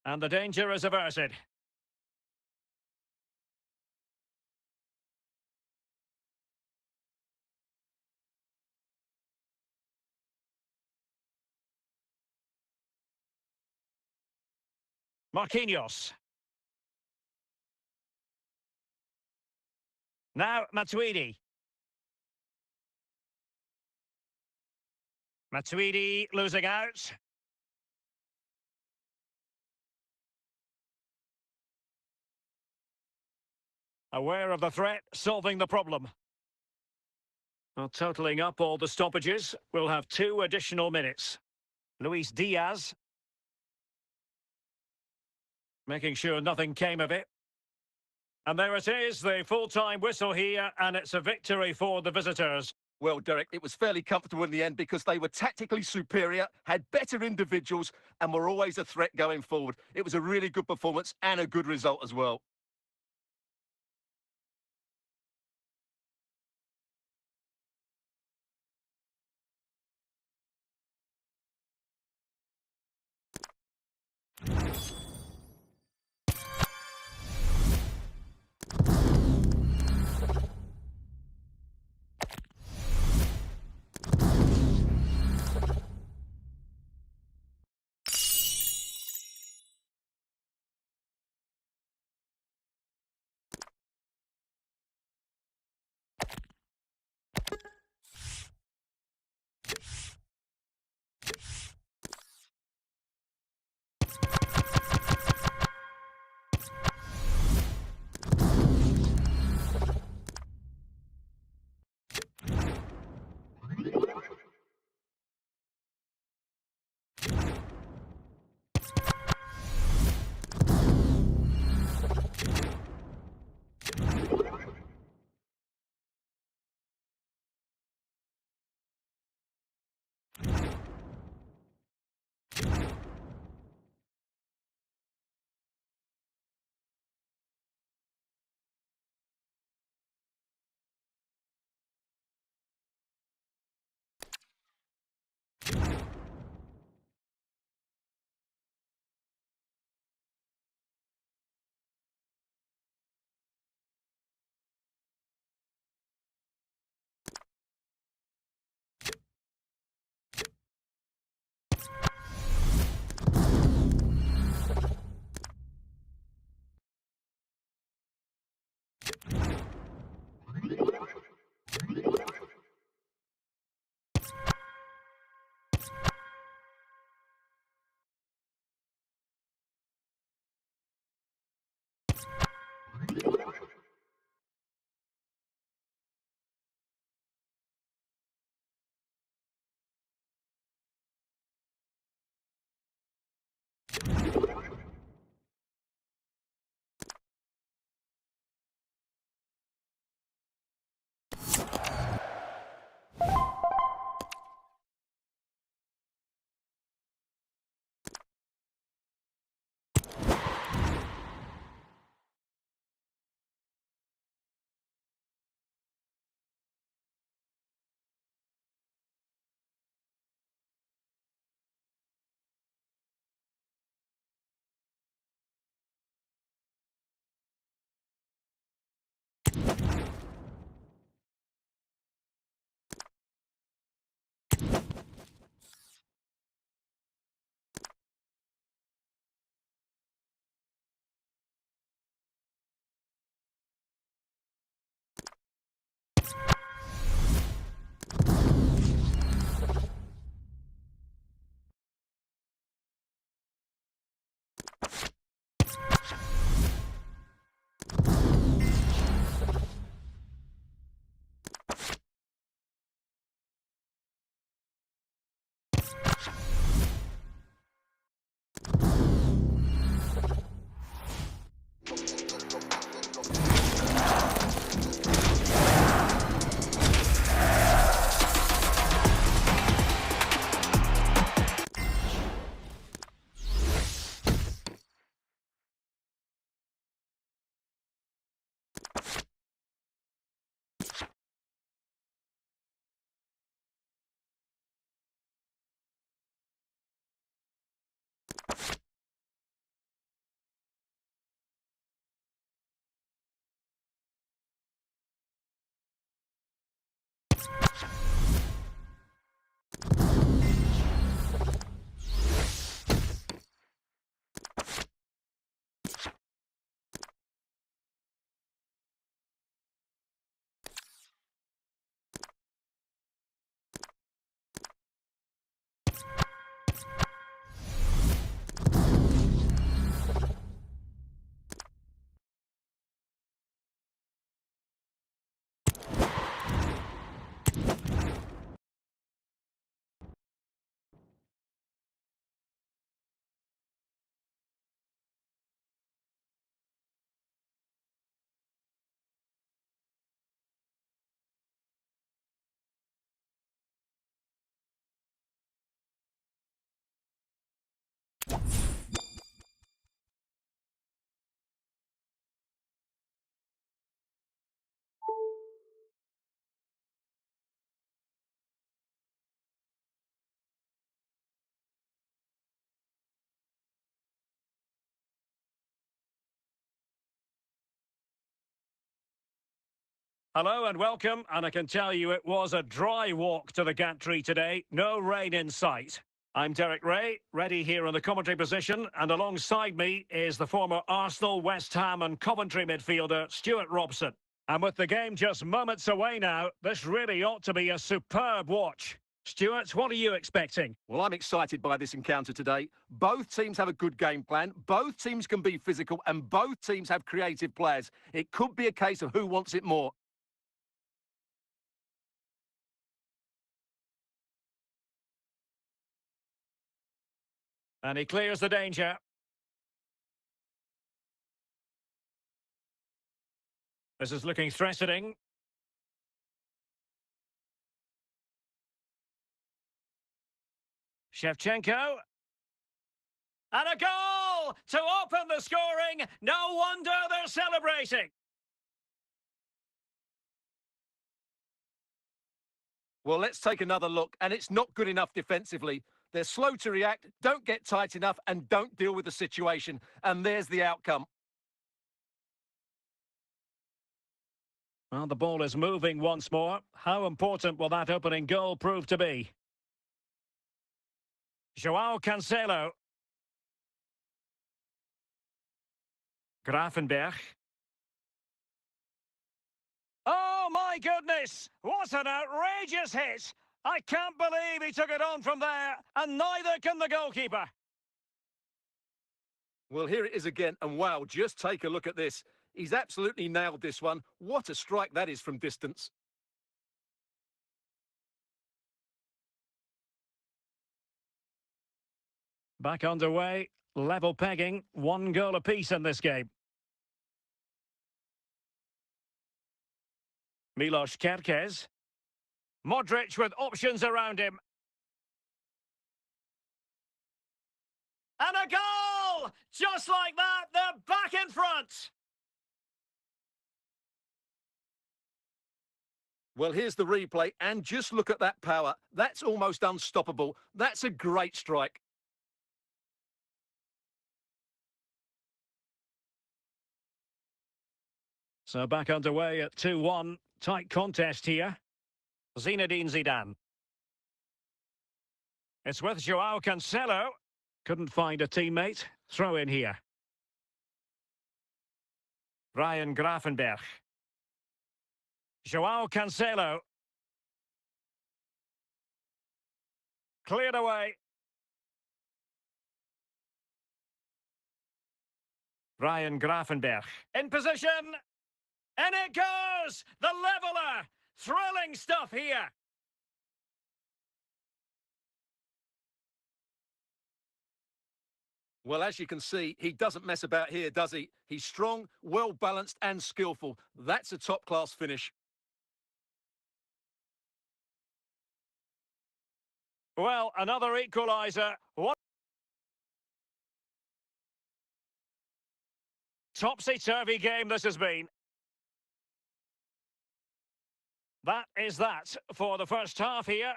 Speaker 1: And the danger is averted. Marquinhos. Now Matuidi. Matuidi losing out. Aware of the threat, solving the problem. Well, totalling up all the stoppages, we'll have 2 additional minutes. Luis Diaz. Making sure nothing came of it. And there it is, the full-time whistle here, and it's a victory for the visitors.
Speaker 2: Well, Derek, it was fairly comfortable in the end because they were tactically superior, had better individuals, and were always a threat going forward. It was a really good performance and a good result as well.
Speaker 1: Hello and welcome, and I can tell you it was a dry walk to the gantry today, no rain in sight. I'm Derek Ray, ready here in the commentary position, and alongside me is the former Arsenal, West Ham and Coventry midfielder, Stuart Robson. And with the game just moments away now, this really ought to be a superb watch. Stuart, what are you expecting?
Speaker 2: Well, I'm excited by this encounter today. Both teams have a good game plan, both teams can be physical, and both teams have creative players. It could be a case of who wants it more.
Speaker 1: And he clears the danger. This is looking threatening. Shevchenko. And a goal to open the scoring. No wonder they're celebrating.
Speaker 2: Well, let's take another look, and it's not good enough defensively. They're slow to react, don't get tight enough, and don't deal with the situation. And there's the outcome.
Speaker 1: Well, the ball is moving once more. How important will that opening goal prove to be? Joao Cancelo. Grafenberg. Oh, my goodness! What an outrageous hit! I can't believe he took it on from there, and neither can the goalkeeper.
Speaker 2: Well, here it is again, and wow, just take a look at this. He's absolutely nailed this one. What a strike that is from distance.
Speaker 1: Back underway, level pegging, 1 goal apiece in this game. Milos Kerkez. Modric with options around him. And a goal! Just like that, they're back in front!
Speaker 2: Well, here's the replay, and just look at that power. That's almost unstoppable. That's a great strike.
Speaker 1: So back underway at 2-1. Tight contest here. Zinedine Zidane. It's with Joao Cancelo. Couldn't find a teammate. Throw in here. Ryan Grafenberg. Joao Cancelo. Cleared away. Ryan Grafenberg. In position. And it goes! The leveller! Thrilling stuff here.
Speaker 2: Well, as you can see, he doesn't mess about here, does he? He's strong, well-balanced and skillful. That's a top-class finish.
Speaker 1: Well, another equaliser. What? Topsy-turvy game this has been. That is that for the first half here.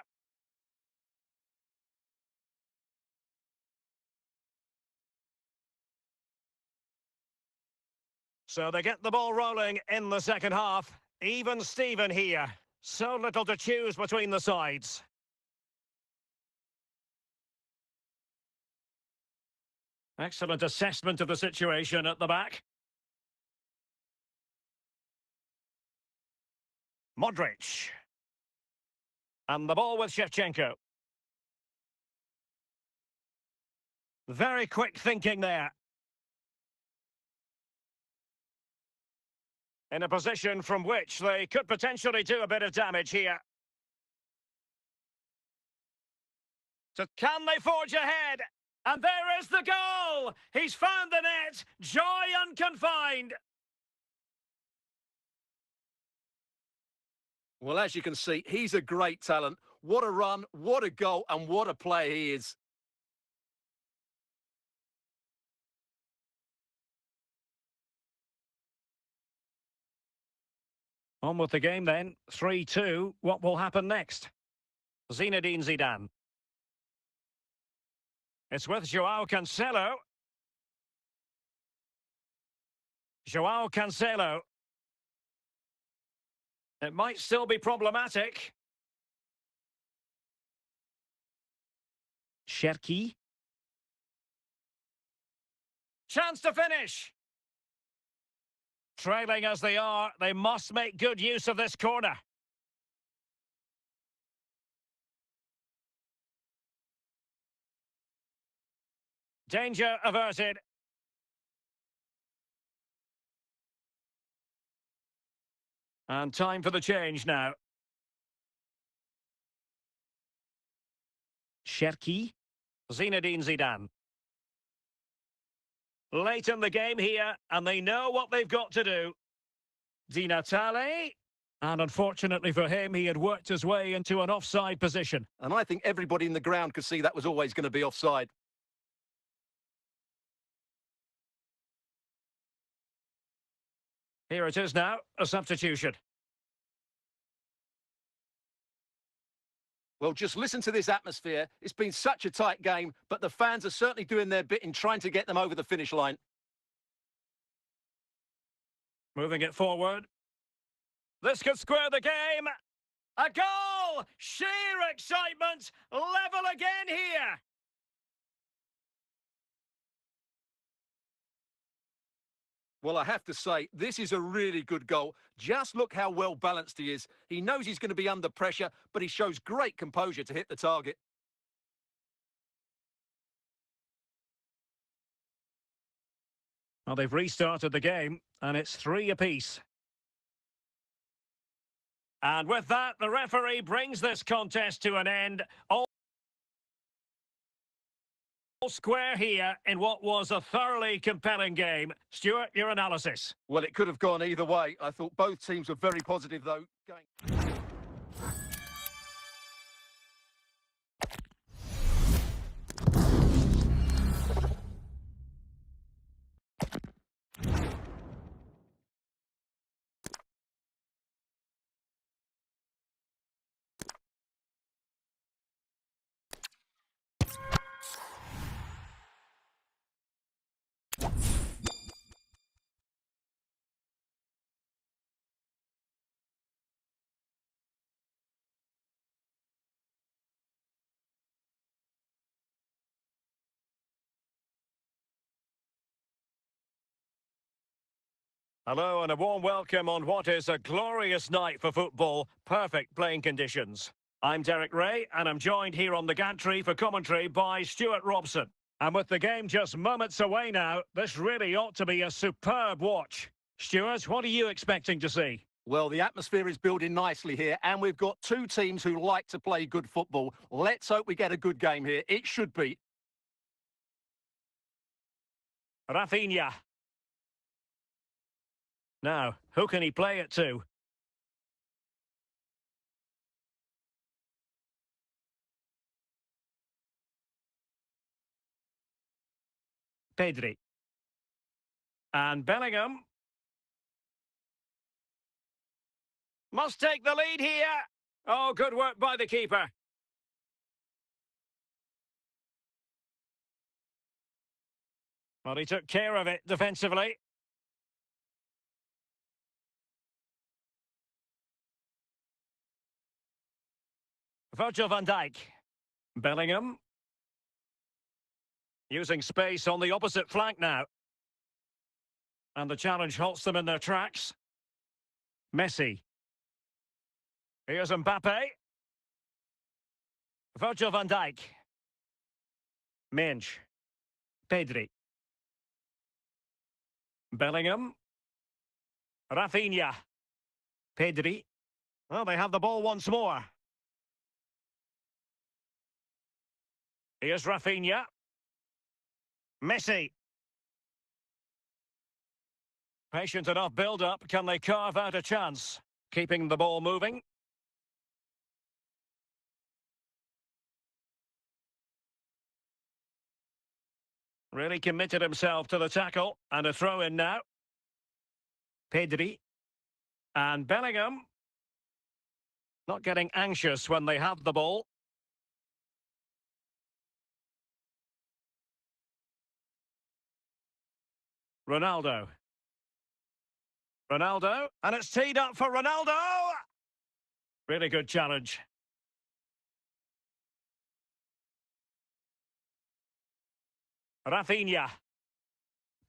Speaker 1: So they get the ball rolling in the second half. Even Steven here. So little to choose between the sides. Excellent assessment of the situation at the back. Modric. And the ball with Shevchenko. Very quick thinking there. In a position from which they could potentially do a bit of damage here. So can they forge ahead? And there is the goal! He's found the net! Joy unconfined!
Speaker 2: Well, as you can see, he's a great talent. What a run, what a goal, and what a player he is.
Speaker 1: On with the game then. 3-2. What will happen next? Zinedine Zidane. It's with Joao Cancelo. Joao Cancelo. It might still be problematic. Cherki. Chance to finish. Trailing as they are, they must make good use of this corner. Danger averted. And time for the change now. Cherki. Zinedine Zidane. Late in the game here, and they know what they've got to do. Di Natale. And unfortunately for him, he had worked his way into an offside position.
Speaker 2: And I think everybody in the ground could see that was always going to be offside.
Speaker 1: Here it is now, a substitution.
Speaker 2: Well, just listen to this atmosphere. It's been such a tight game, but the fans are certainly doing their bit in trying to get them over the finish line.
Speaker 1: Moving it forward. This could square the game. A goal! Sheer excitement! Level again here!
Speaker 2: Well, I have to say, this is a really good goal. Just look how well balanced he is. He knows he's going to be under pressure, but he shows great composure to hit the target.
Speaker 1: Well, they've restarted the game, and it's 3 apiece. And with that, the referee brings this contest to an end. All square here in what was a thoroughly compelling game. Stuart, your analysis.
Speaker 2: Well, it could have gone either way. I thought both teams were very positive, though.
Speaker 1: Hello and a warm welcome on what is a glorious night for football. Perfect playing conditions. I'm Derek Ray and I'm joined here on the gantry for commentary by Stuart Robson. And with the game just moments away now, this really ought to be a superb watch. Stuart, what are you expecting to see?
Speaker 2: Well, the atmosphere is building nicely here, and we've got two teams who like to play good football. Let's hope we get a good game here. It should be.
Speaker 1: Rafinha. Now, who can he play it to? Pedri. And Bellingham. Must take the lead here. Oh, good work by the keeper. Well, he took care of it defensively. Virgil van Dijk. Bellingham. Using space on the opposite flank now. And the challenge halts them in their tracks. Messi. Here's Mbappe. Virgil van Dijk. Minge. Pedri. Bellingham. Rafinha. Pedri. Well, they have the ball once more. Here's Rafinha. Messi. Patient enough build-up. Can they carve out a chance? Keeping the ball moving. Really committed himself to the tackle. And a throw-in now. Pedri. And Bellingham. Not getting anxious when they have the ball. Ronaldo. Ronaldo. And it's teed up for Ronaldo! Really good challenge. Rafinha.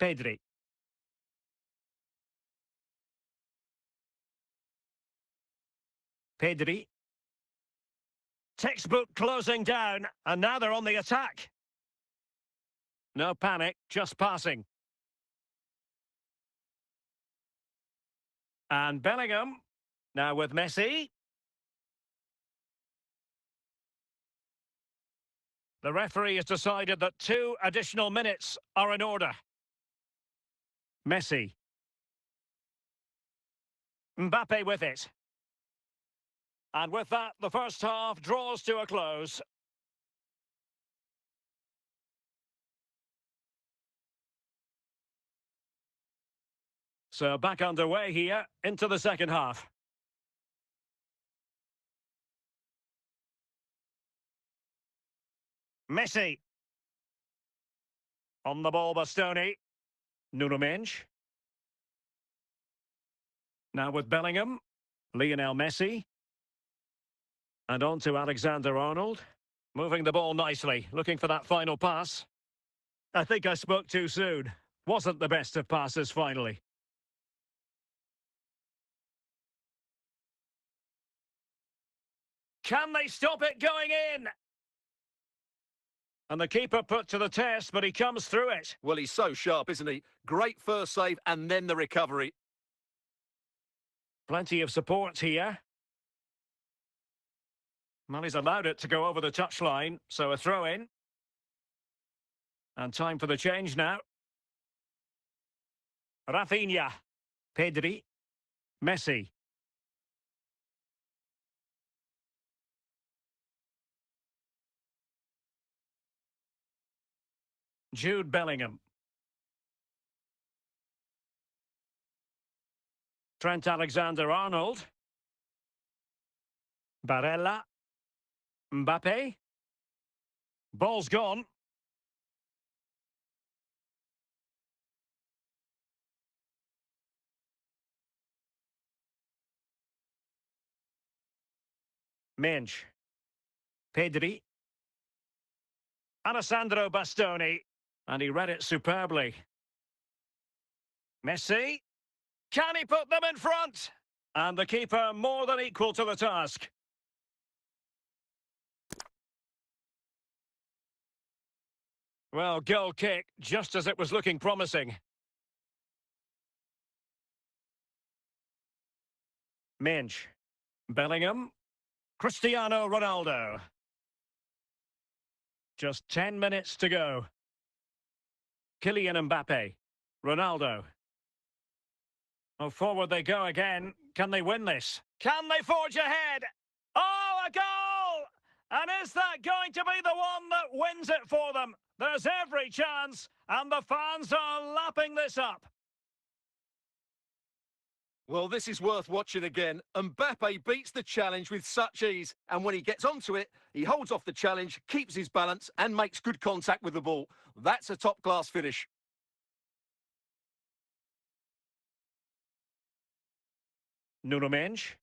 Speaker 1: Pedri. Pedri. Textbook closing down, and now they're on the attack. No panic, just passing. And Bellingham, now with Messi. The referee has decided that 2 additional minutes are in order. Messi. Mbappe with it. And with that, the first half draws to a close. So back underway here into the second half. Messi. On the ball, Bastoni. Nuno Mendes. Now with Bellingham. Lionel Messi. And on to Alexander-Arnold. Moving the ball nicely, looking for that final pass. I think I spoke too soon. Wasn't the best of passes finally. Can they stop it going in? And the keeper put to the test, but he comes through it.
Speaker 2: Well, he's so sharp, isn't he? Great first save and then the recovery.
Speaker 1: Plenty of support here. Well, he's allowed it to go over the touchline, so a throw-in. And time for the change now. Rafinha. Pedri. Messi. Jude Bellingham. Trent Alexander-Arnold. Barella. Mbappe. Ball's gone. Minge. Pedri. Alessandro Bastoni. And he read it superbly. Messi. Can he put them in front? And the keeper more than equal to the task. Well, goal kick, just as it was looking promising. Minge. Bellingham. Cristiano Ronaldo. Just 10 minutes to go. Kylian Mbappe. Ronaldo. Oh, forward they go again. Can they win this? Can they forge ahead? Oh, a goal! And is that going to be the one that wins it for them? There's every chance, and the fans are lapping this up.
Speaker 2: Well, this is worth watching again. Mbappe beats the challenge with such ease, and when he gets onto it, he holds off the challenge, keeps his balance, and makes good contact with the ball. That's a top-class finish.
Speaker 1: Nuno Mendes.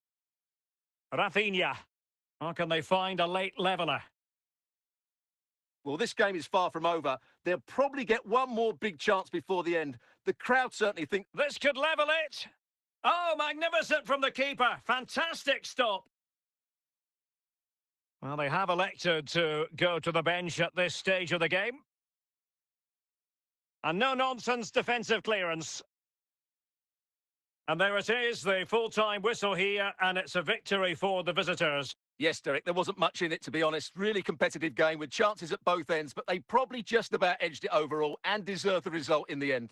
Speaker 1: Rafinha. How can they find a late leveller?
Speaker 2: Well, this game is far from over. They'll probably get one more big chance before the end. The crowd certainly think...
Speaker 1: This could level it. Oh, magnificent from the keeper. Fantastic stop. Well, they have elected to go to the bench at this stage of the game. And no-nonsense defensive clearance. And there it is, the full-time whistle here, and it's a victory for the visitors.
Speaker 2: Yes, Derek, there wasn't much in it, to be honest. Really competitive game with chances at both ends, but they probably just about edged it overall and deserved the result in the end.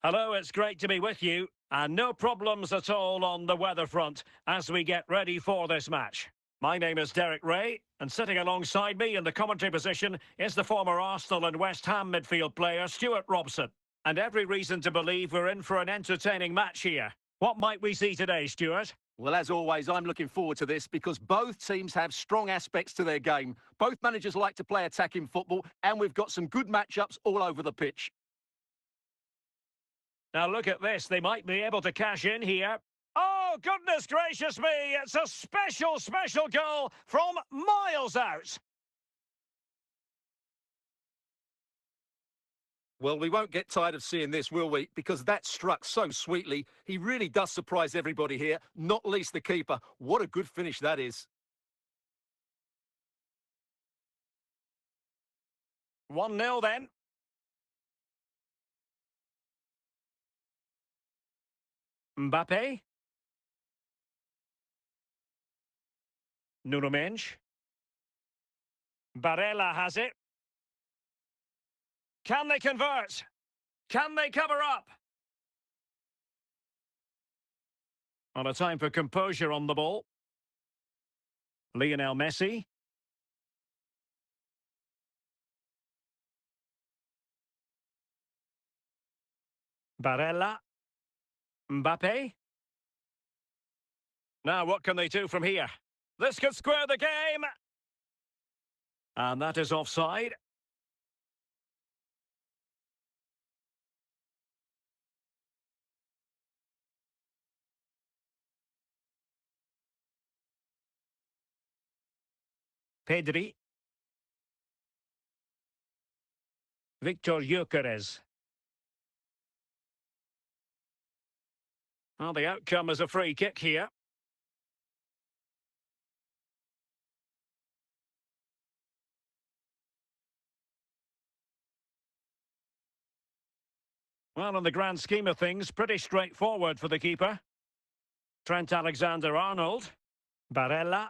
Speaker 1: Hello, it's great to be with you, and no problems at all on the weather front as we get ready for this match. My name is Derek Ray, and sitting alongside me in the commentary position is the former Arsenal and West Ham midfield player Stuart Robson. And every reason to believe we're in for an entertaining match here. What might we see today, Stuart?
Speaker 2: Well, as always, I'm looking forward to this because both teams have strong aspects to their game. Both managers like to play attacking football, and we've got some good matchups all over the pitch.
Speaker 1: Now look at this, they might be able to cash in here. Oh, goodness gracious me, it's a special goal from miles out.
Speaker 2: Well, we won't get tired of seeing this, will we? Because that struck so sweetly. He really does surprise everybody here, not least the keeper. What a good finish that is.
Speaker 1: 1-0 then. Mbappe. Nuno Mendes. Barella has it. Can they convert? Can they cover up? On a time for composure on the ball. Lionel Messi. Barella. Mbappe. Now, what can they do from here? This could square the game. And that is offside. Pedri. Victor Gyökeres. Well, the outcome is a free kick here. Well, in the grand scheme of things, pretty straightforward for the keeper. Trent Alexander-Arnold. Barella.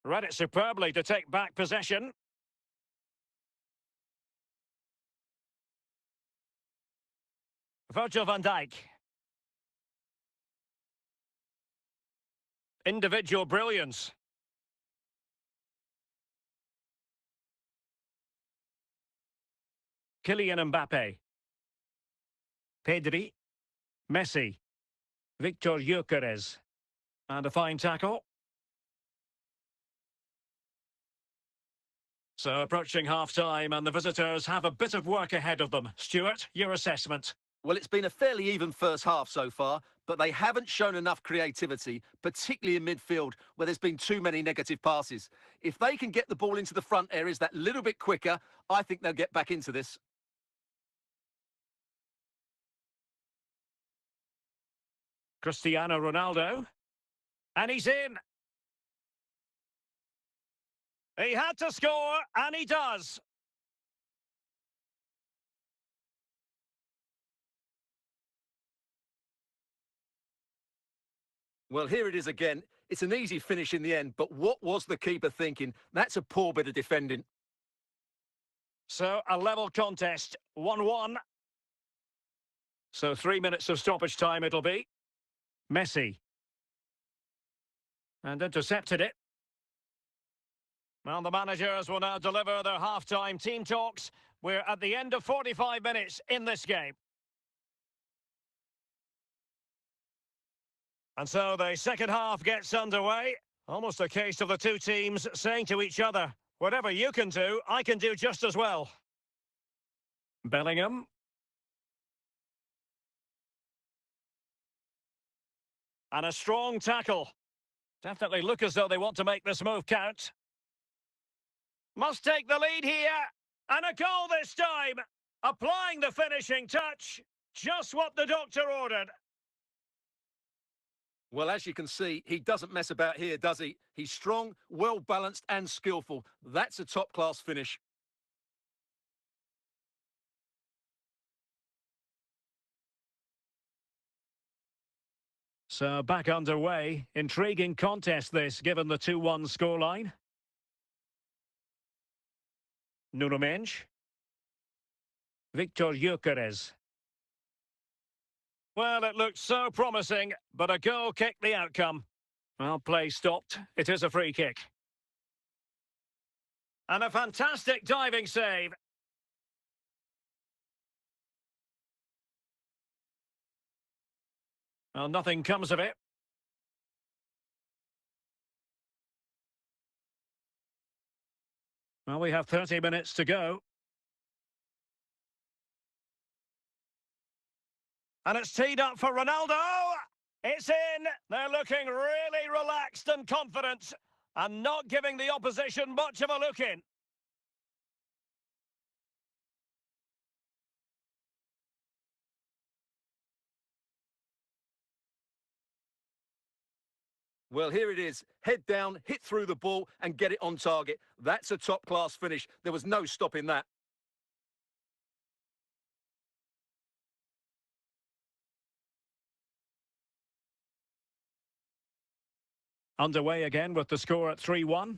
Speaker 1: Read it superbly to take back possession. Virgil van Dijk. Individual brilliance. Kylian Mbappe. Pedri. Messi. Victor Gyökeres. And a fine tackle. So approaching half-time, and the visitors have a bit of work ahead of them. Stuart, your assessment?
Speaker 2: Well, it's been a fairly even first half so far, but they haven't shown enough creativity, particularly in midfield, where there's been too many negative passes. If they can get the ball into the front areas that little bit quicker, I think they'll get back into this.
Speaker 1: Cristiano Ronaldo. And he's in. He had to score, and he does.
Speaker 2: Well, here it is again. It's an easy finish in the end, but what was the keeper thinking? That's a poor bit of defending.
Speaker 1: So, a level contest, 1-1. So 3 minutes of stoppage time it'll be. Messi. And intercepted it. Well, the managers will now deliver their half-time team talks. We're at the end of 45 minutes in this game. And so the second half gets underway. Almost a case of the two teams saying to each other, whatever you can do, I can do just as well. Bellingham. And a strong tackle. Definitely look as though they want to make this move count. Must take the lead here. And a goal this time. Applying the finishing touch. Just what the doctor ordered.
Speaker 2: Well, as you can see, he doesn't mess about here, does he? He's strong, well-balanced and skillful. That's a top-class finish.
Speaker 1: So back underway. Intriguing contest this, given the 2-1 scoreline. Nuno Mendes. Victor Gyökeres. Well, it looked so promising, but a goal kicked the outcome. Well, play stopped. It is a free kick. And a fantastic diving save. Well, nothing comes of it. Well, we have 30 minutes to go. And it's teed up for Ronaldo. It's in. They're looking really relaxed and confident and not giving the opposition much of a look in.
Speaker 2: Well, here it is. Head down, hit through the ball and get it on target. That's a top-class finish. There was no stopping that.
Speaker 1: Underway again with the score at 3-1.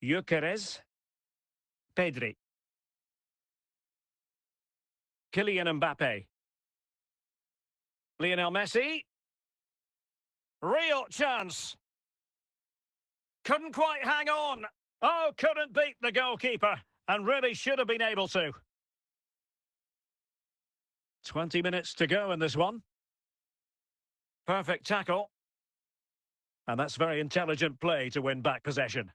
Speaker 1: Gyökeres. Pedri. Kylian Mbappe. Lionel Messi. Real chance. Couldn't quite hang on. Oh, couldn't beat the goalkeeper. And really should have been able to. 20 minutes to go in this one. Perfect tackle. And that's very intelligent play to win back possession.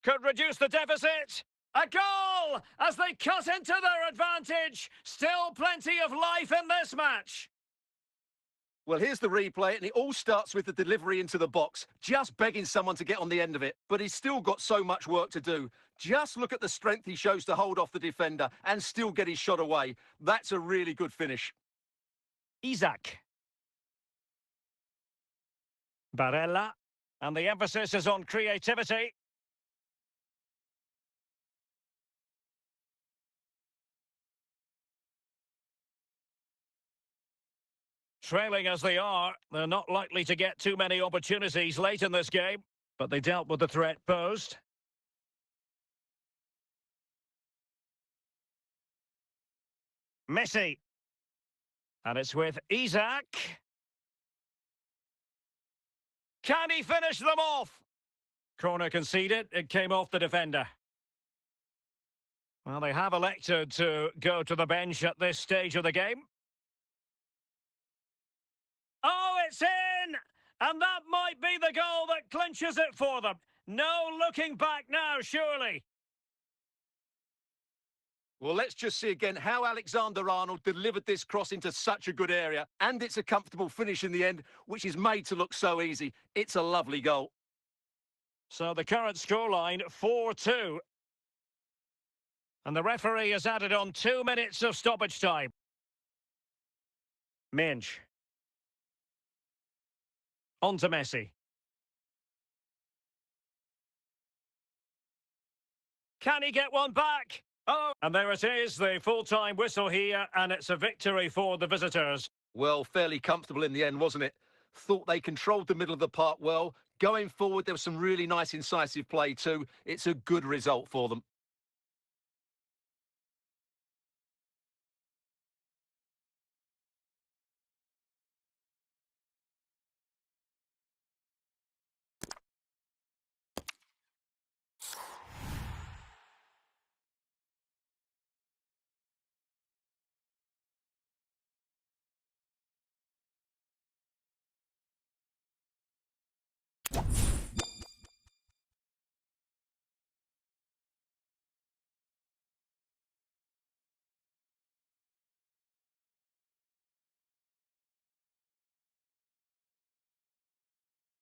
Speaker 1: Could reduce the deficit. A goal as they cut into their advantage. Still plenty of life in this match.
Speaker 2: Well, here's the replay, and it all starts with the delivery into the box, just begging someone to get on the end of it. But he's still got so much work to do. Just look at the strength he shows to hold off the defender and still get his shot away. That's a really good finish.
Speaker 1: Isaac. Barella. And the emphasis is on creativity. Trailing as they are, they're not likely to get too many opportunities late in this game, but they dealt with the threat posed. Messi. And it's with Isaac. Can he finish them off? Corner conceded, it came off the defender. Well, they have elected to go to the bench at this stage of the game. Oh, it's in! And that might be the goal that clinches it for them. No looking back now, surely.
Speaker 2: Well, let's just see again how Alexander-Arnold delivered this cross into such a good area. And it's a comfortable finish in the end, which is made to look so easy. It's a lovely goal.
Speaker 1: So the current scoreline, 4-2. And the referee has added on 2 minutes of stoppage time. Minge. On to Messi. Can he get one back? Oh, and there it is, the full-time whistle here, and it's a victory for the visitors.
Speaker 2: Well, fairly comfortable in the end, wasn't it? Thought they controlled the middle of the park well. Going forward, there was some really nice incisive play too. It's a good result for them.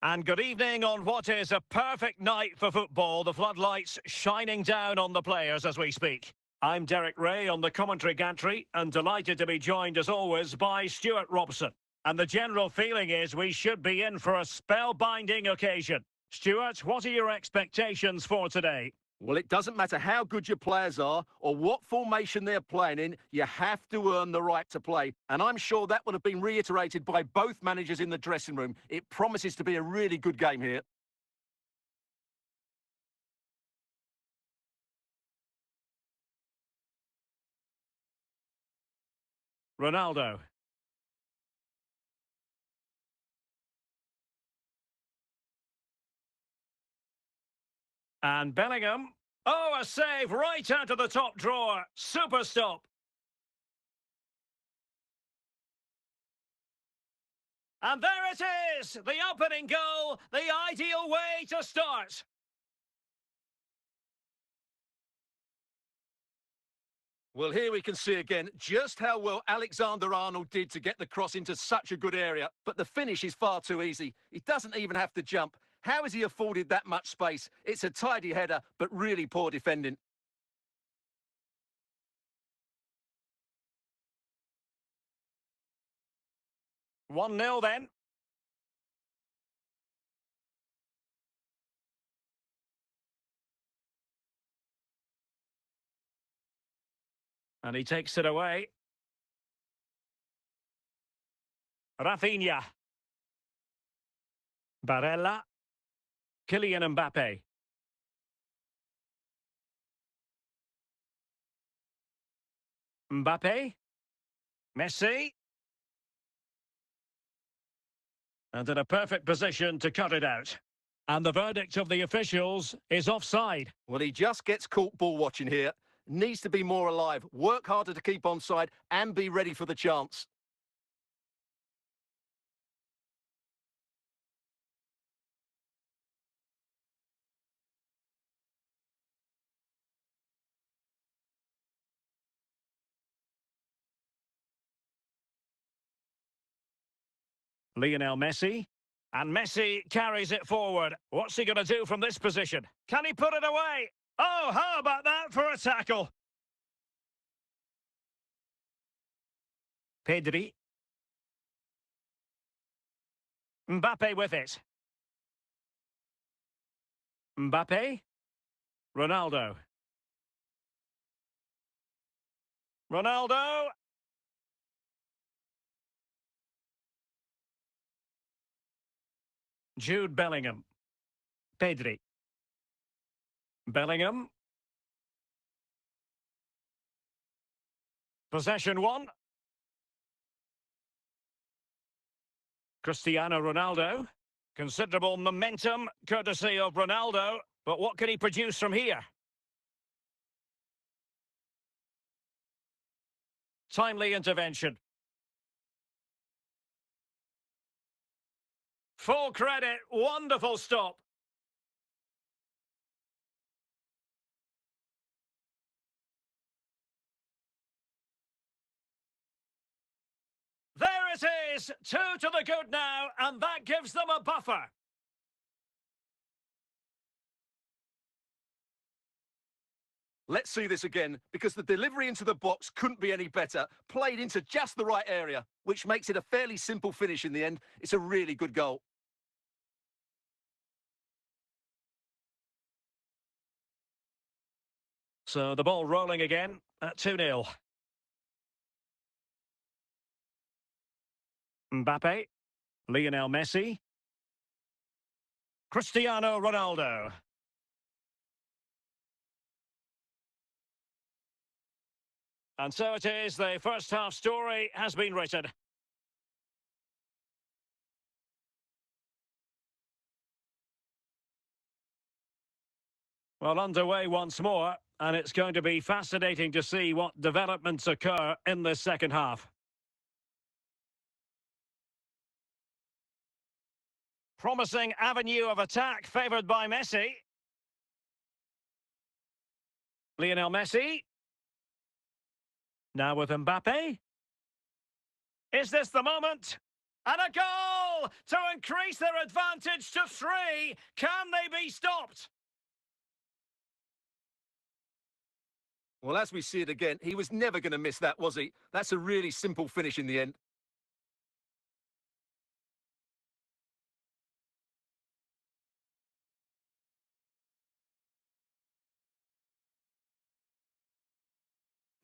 Speaker 1: And good evening on what is a perfect night for football. The floodlights shining down on the players as we speak. I'm Derek Ray on the commentary gantry and delighted to be joined as always by Stuart Robson. And the general feeling is we should be in for a spellbinding occasion. Stuart, what are your expectations for today?
Speaker 2: Well, it doesn't matter how good your players are or what formation they're playing in, you have to earn the right to play. And I'm sure that would have been reiterated by both managers in the dressing room. It promises to be a really good game here.
Speaker 1: Ronaldo. And Bellingham. Oh, a save right out of the top drawer. Super stop. And there it is, the opening goal, the ideal way to start.
Speaker 2: Well, here we can see again just how well Alexander-Arnold did to get the cross into such a good area. But the finish is far too easy. He doesn't even have to jump. How has he afforded that much space? It's a tidy header, but really poor defending.
Speaker 1: One 0 then. And he takes it away. Rafinha. Barella. Kylian Mbappe. Mbappe. Messi. And in a perfect position to cut it out. And the verdict of the officials is offside.
Speaker 2: Well, he just gets caught ball watching here. Needs to be more alive, work harder to keep onside and be ready for the chance.
Speaker 1: Lionel Messi. And Messi carries it forward. What's he going to do from this position? Can he put it away? Oh, how about that for a tackle? Pedri. Mbappe with it. Mbappe. Ronaldo. Ronaldo. Jude Bellingham. Pedri. Bellingham. Possession one. Cristiano Ronaldo. Considerable momentum, courtesy of Ronaldo. But what can he produce from here? Timely intervention. Full credit, wonderful stop. There it is, 2 to the good now, and that gives them a buffer.
Speaker 2: Let's see this again, because the delivery into the box couldn't be any better. Played into just the right area, which makes it a fairly simple finish in the end. It's a really good goal.
Speaker 1: So the ball rolling again at 2-0. Mbappe, Lionel Messi, Cristiano Ronaldo. And so it is, the first half story has been written. Well, underway once more, and it's going to be fascinating to see what developments occur in this second half. Promising avenue of attack favoured by Messi. Lionel Messi. Now with Mbappe. Is this the moment? And a goal to increase their advantage to 3. Can they be stopped?
Speaker 2: Well, as we see it again, he was never going to miss that, was he? That's a really simple finish in the end.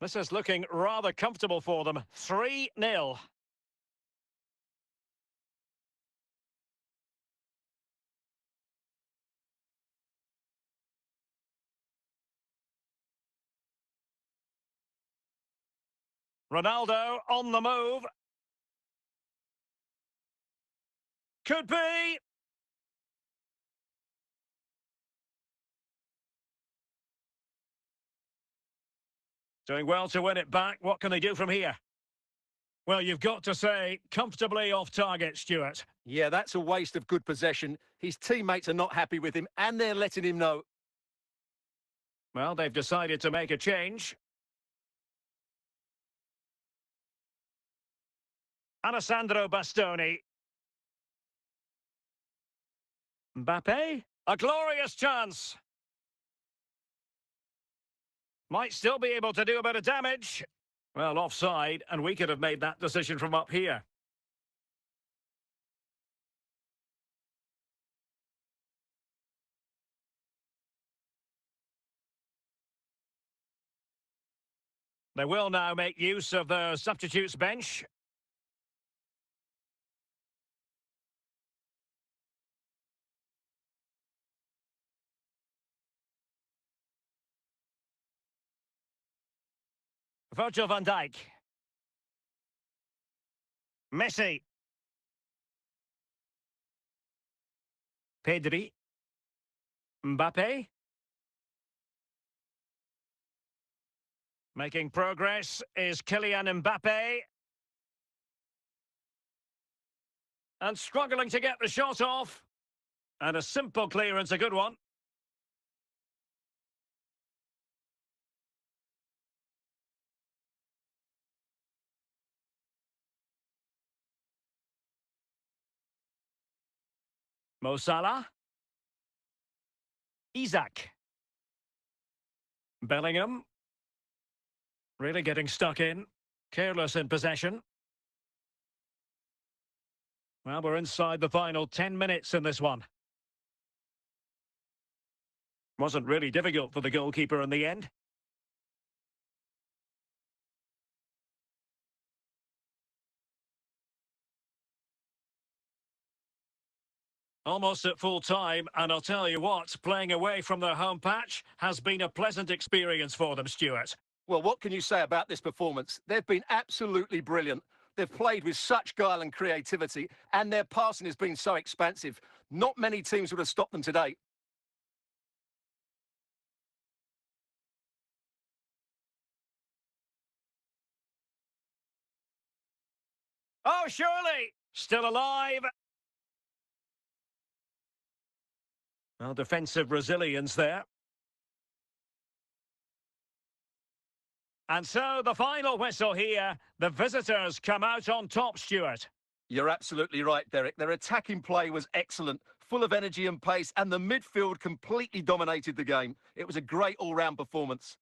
Speaker 1: This is looking rather comfortable for them. 3-0. Ronaldo on the move. Could be. Doing well to win it back. What can they do from here? Well, you've got to say, comfortably off target, Stuart.
Speaker 2: Yeah, that's a waste of good possession. His teammates are not happy with him, and they're letting him know.
Speaker 1: Well, they've decided to make a change. Alessandro Bastoni. Mbappe. A glorious chance. Might still be able to do a bit of damage. Well, offside, and we could have made that decision from up here. They will now make use of the substitutes bench. Virgil van Dijk. Messi. Pedri. Mbappe. Making progress is Kylian Mbappe. And struggling to get the shot off. And a simple clearance, a good one. Mo Salah. Isaac. Bellingham. Really getting stuck in. Careless in possession. Well, we're inside the final 10 minutes in this one. Wasn't really difficult for the goalkeeper in the end. Almost at full time, and I'll tell you what, playing away from their home patch has been a pleasant experience for them, Stuart.
Speaker 2: Well, what can you say about this performance? They've been absolutely brilliant. They've played with such guile and creativity, and their passing has been so expansive. Not many teams would have stopped them today.
Speaker 1: Oh, surely! Still alive! Well, defensive resilience there. And so the final whistle here. The visitors come out on top, Stuart.
Speaker 2: You're absolutely right, Derek. Their attacking play was excellent, full of energy and pace, and the midfield completely dominated the game. It was a great all-round performance.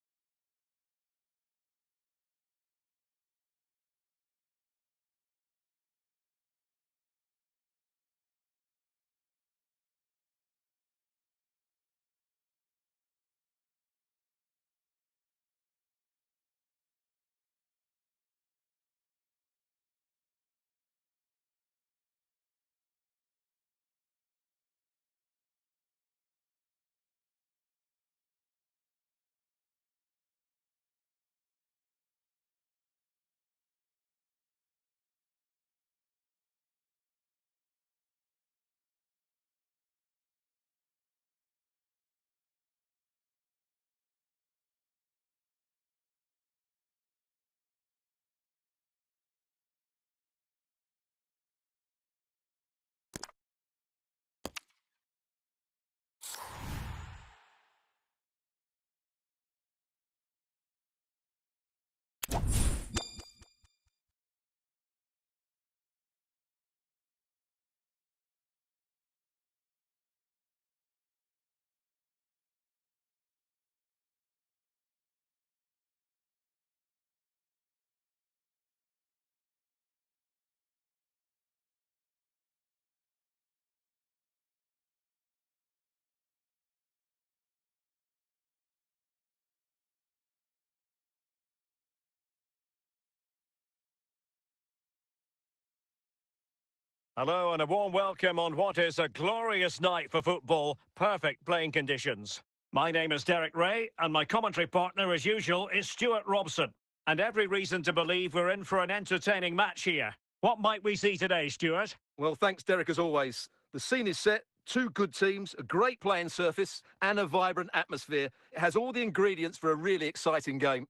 Speaker 1: Hello and a warm welcome on what is a glorious night for football. Perfect playing conditions. My name is Derek Ray and my commentary partner as usual is Stuart Robson. And every reason to believe we're in for an entertaining match here. What might we see today, Stuart?
Speaker 2: Well, thanks, Derek, as always. The scene is set, two good teams, a great playing surface and a vibrant atmosphere. It has all the ingredients for a really exciting game.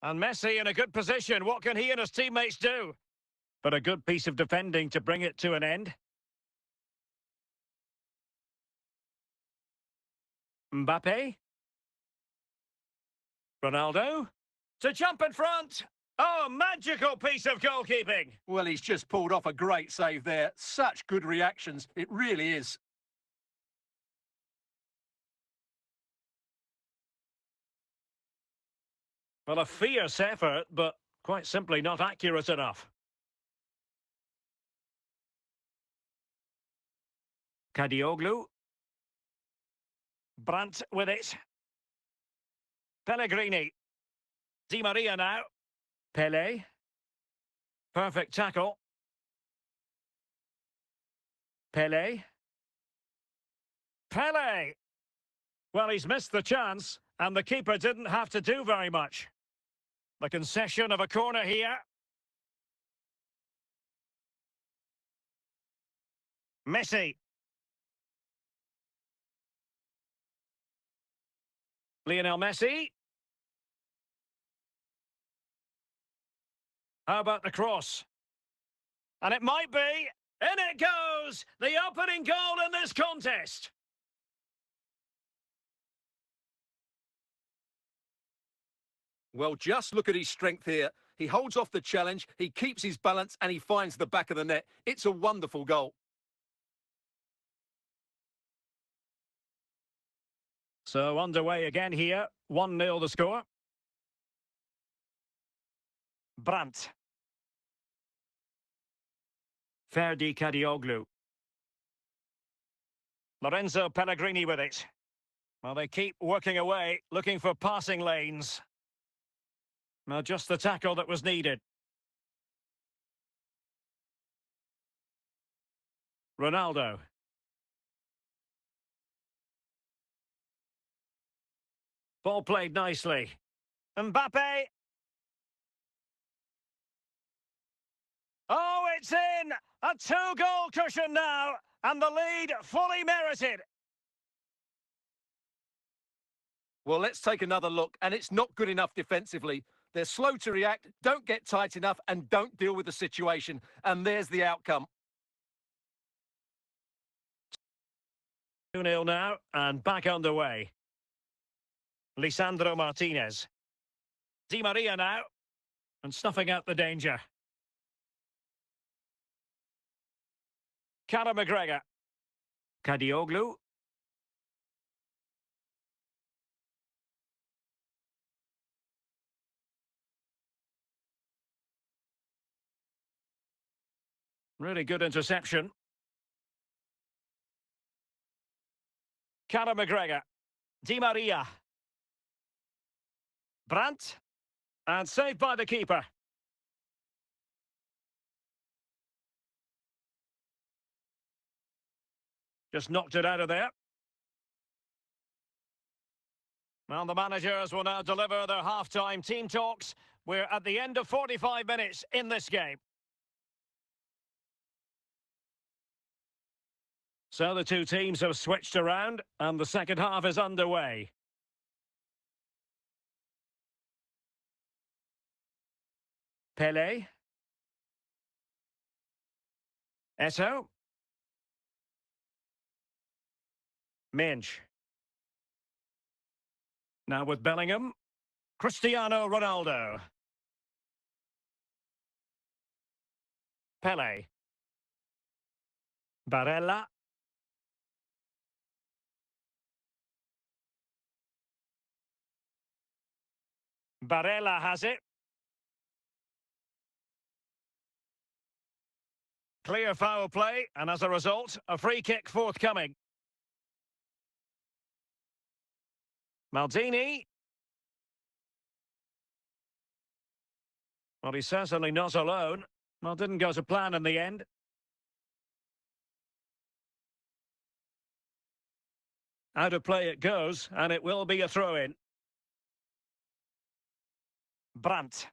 Speaker 1: And Messi in a good position. What can he and his teammates do? But a good piece of defending to bring it to an end. Mbappe. Ronaldo. To jump in front. Oh, magical piece of goalkeeping.
Speaker 2: Well, he's just pulled off a great save there. Such good reactions. It really is.
Speaker 1: Well, a fierce effort, but quite simply not accurate enough. Kadioglu. Brandt with it. Pellegrini. Di Maria now. Pele. Perfect tackle. Pele. Pele! Well, he's missed the chance, and the keeper didn't have to do very much. The concession of a corner here. Messi. Lionel Messi. How about the cross? And it might be. In it goes! The opening goal in this contest.
Speaker 2: Well, just look at his strength here. He holds off the challenge, he keeps his balance, and he finds the back of the net. It's a wonderful goal.
Speaker 1: So underway again here. 1-0 the score. Brandt. Ferdi Kadioglu. Lorenzo Pellegrini with it. Well, they keep working away, looking for passing lanes. Now, just the tackle that was needed. Ronaldo. Ball played nicely. Mbappe. Oh, it's in! A two-goal cushion now, and the lead fully merited.
Speaker 2: Well, let's take another look, and it's not good enough defensively. They're slow to react, don't get tight enough, and don't deal with the situation. And there's the outcome.
Speaker 1: 2-0 now, and back underway. Lisandro Martinez. Di Maria now, and snuffing out the danger. Conor McGregor. Kadioglu. Really good interception. Conor McGregor. Di Maria. Brandt. And saved by the keeper. Just knocked it out of there. Well, the managers will now deliver their half-time team talks. We're at the end of 45 minutes in this game. So the two teams have switched around, and the second half is underway. Pele. Eto. Minch. Now with Bellingham. Cristiano Ronaldo. Pele. Barella. Barella has it. Clear foul play, and as a result, a free kick forthcoming. Maldini. Well, he's certainly not alone. Well, didn't go to plan in the end. Out of play it goes, and it will be a throw-in. Brandt.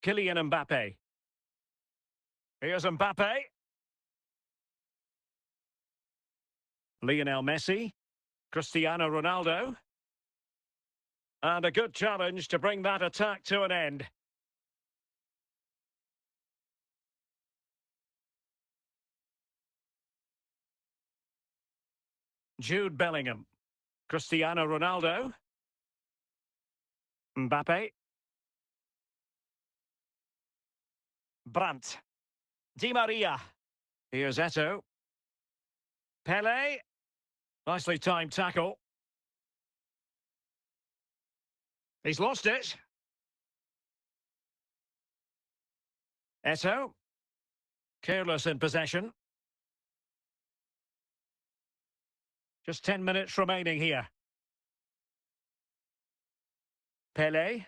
Speaker 1: Kylian Mbappe. Here's Mbappe. Lionel Messi. Cristiano Ronaldo. And a good challenge to bring that attack to an end. Jude Bellingham. Cristiano Ronaldo. Mbappe. Brandt. Di Maria. Here's Eto'o. Pele. Nicely timed tackle. He's lost it. Eto'o. Careless in possession. Just 10 minutes remaining here. Pele.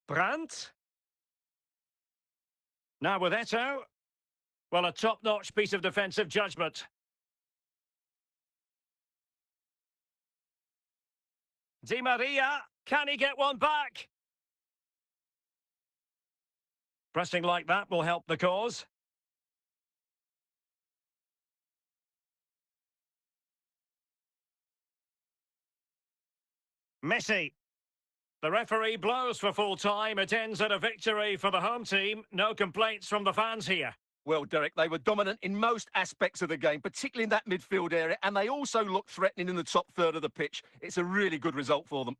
Speaker 1: Brandt. Now with Eto'o. Well, a top-notch piece of defensive judgment. Di Maria. Can he get one back? Pressing like that will help the cause. Messi. The referee blows for full time. It ends at a victory for the home team. No complaints from the fans here.
Speaker 2: Well, Derek, they were dominant in most aspects of the game, particularly in that midfield area, and they also looked threatening in the top third of the pitch. It's a really good result for them.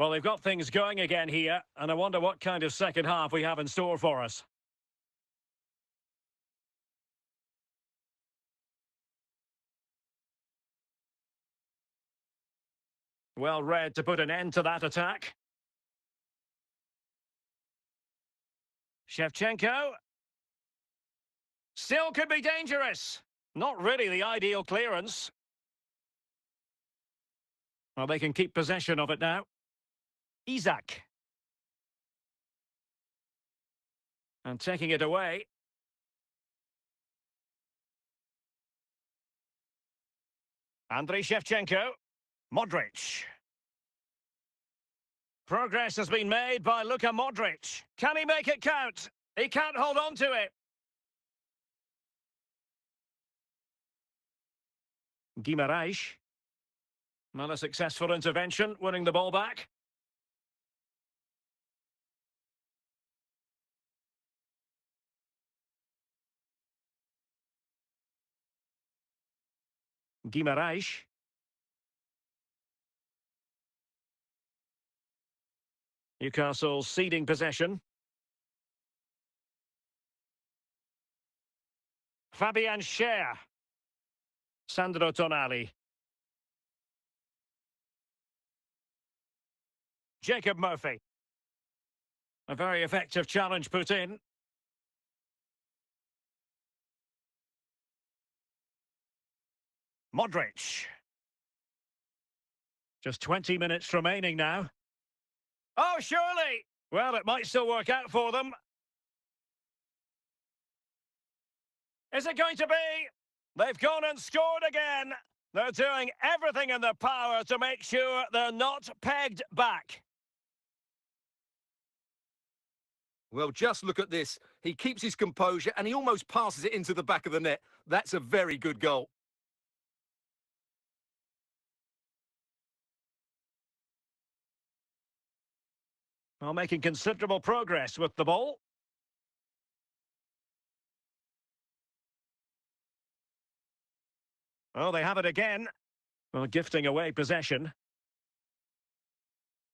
Speaker 1: Well, they've got things going again here, and I wonder what kind of second half we have in store for us. Well read to put an end to that attack. Shevchenko. Still could be dangerous. Not really the ideal clearance. Well, they can keep possession of it now. Isak. And taking it away. Andriy Shevchenko. Modric. Progress has been made by Luka Modric. Can he make it count? He can't hold on to it. Guimaraes. Well, a successful intervention, winning the ball back. Guimaraes. Newcastle ceding possession. Fabian Schär. Sandro Tonali. Jacob Murphy. A very effective challenge put in. Modric. Just 20 minutes remaining now. Oh, surely! Well, it might still work out for them. Is it going to be? They've gone and scored again. They're doing everything in their power to make sure they're not pegged back.
Speaker 2: Well, just look at this. He keeps his composure and he almost passes it into the back of the net. That's a very good goal.
Speaker 1: Well, making considerable progress with the ball. Oh, they have it again. Well, gifting away possession.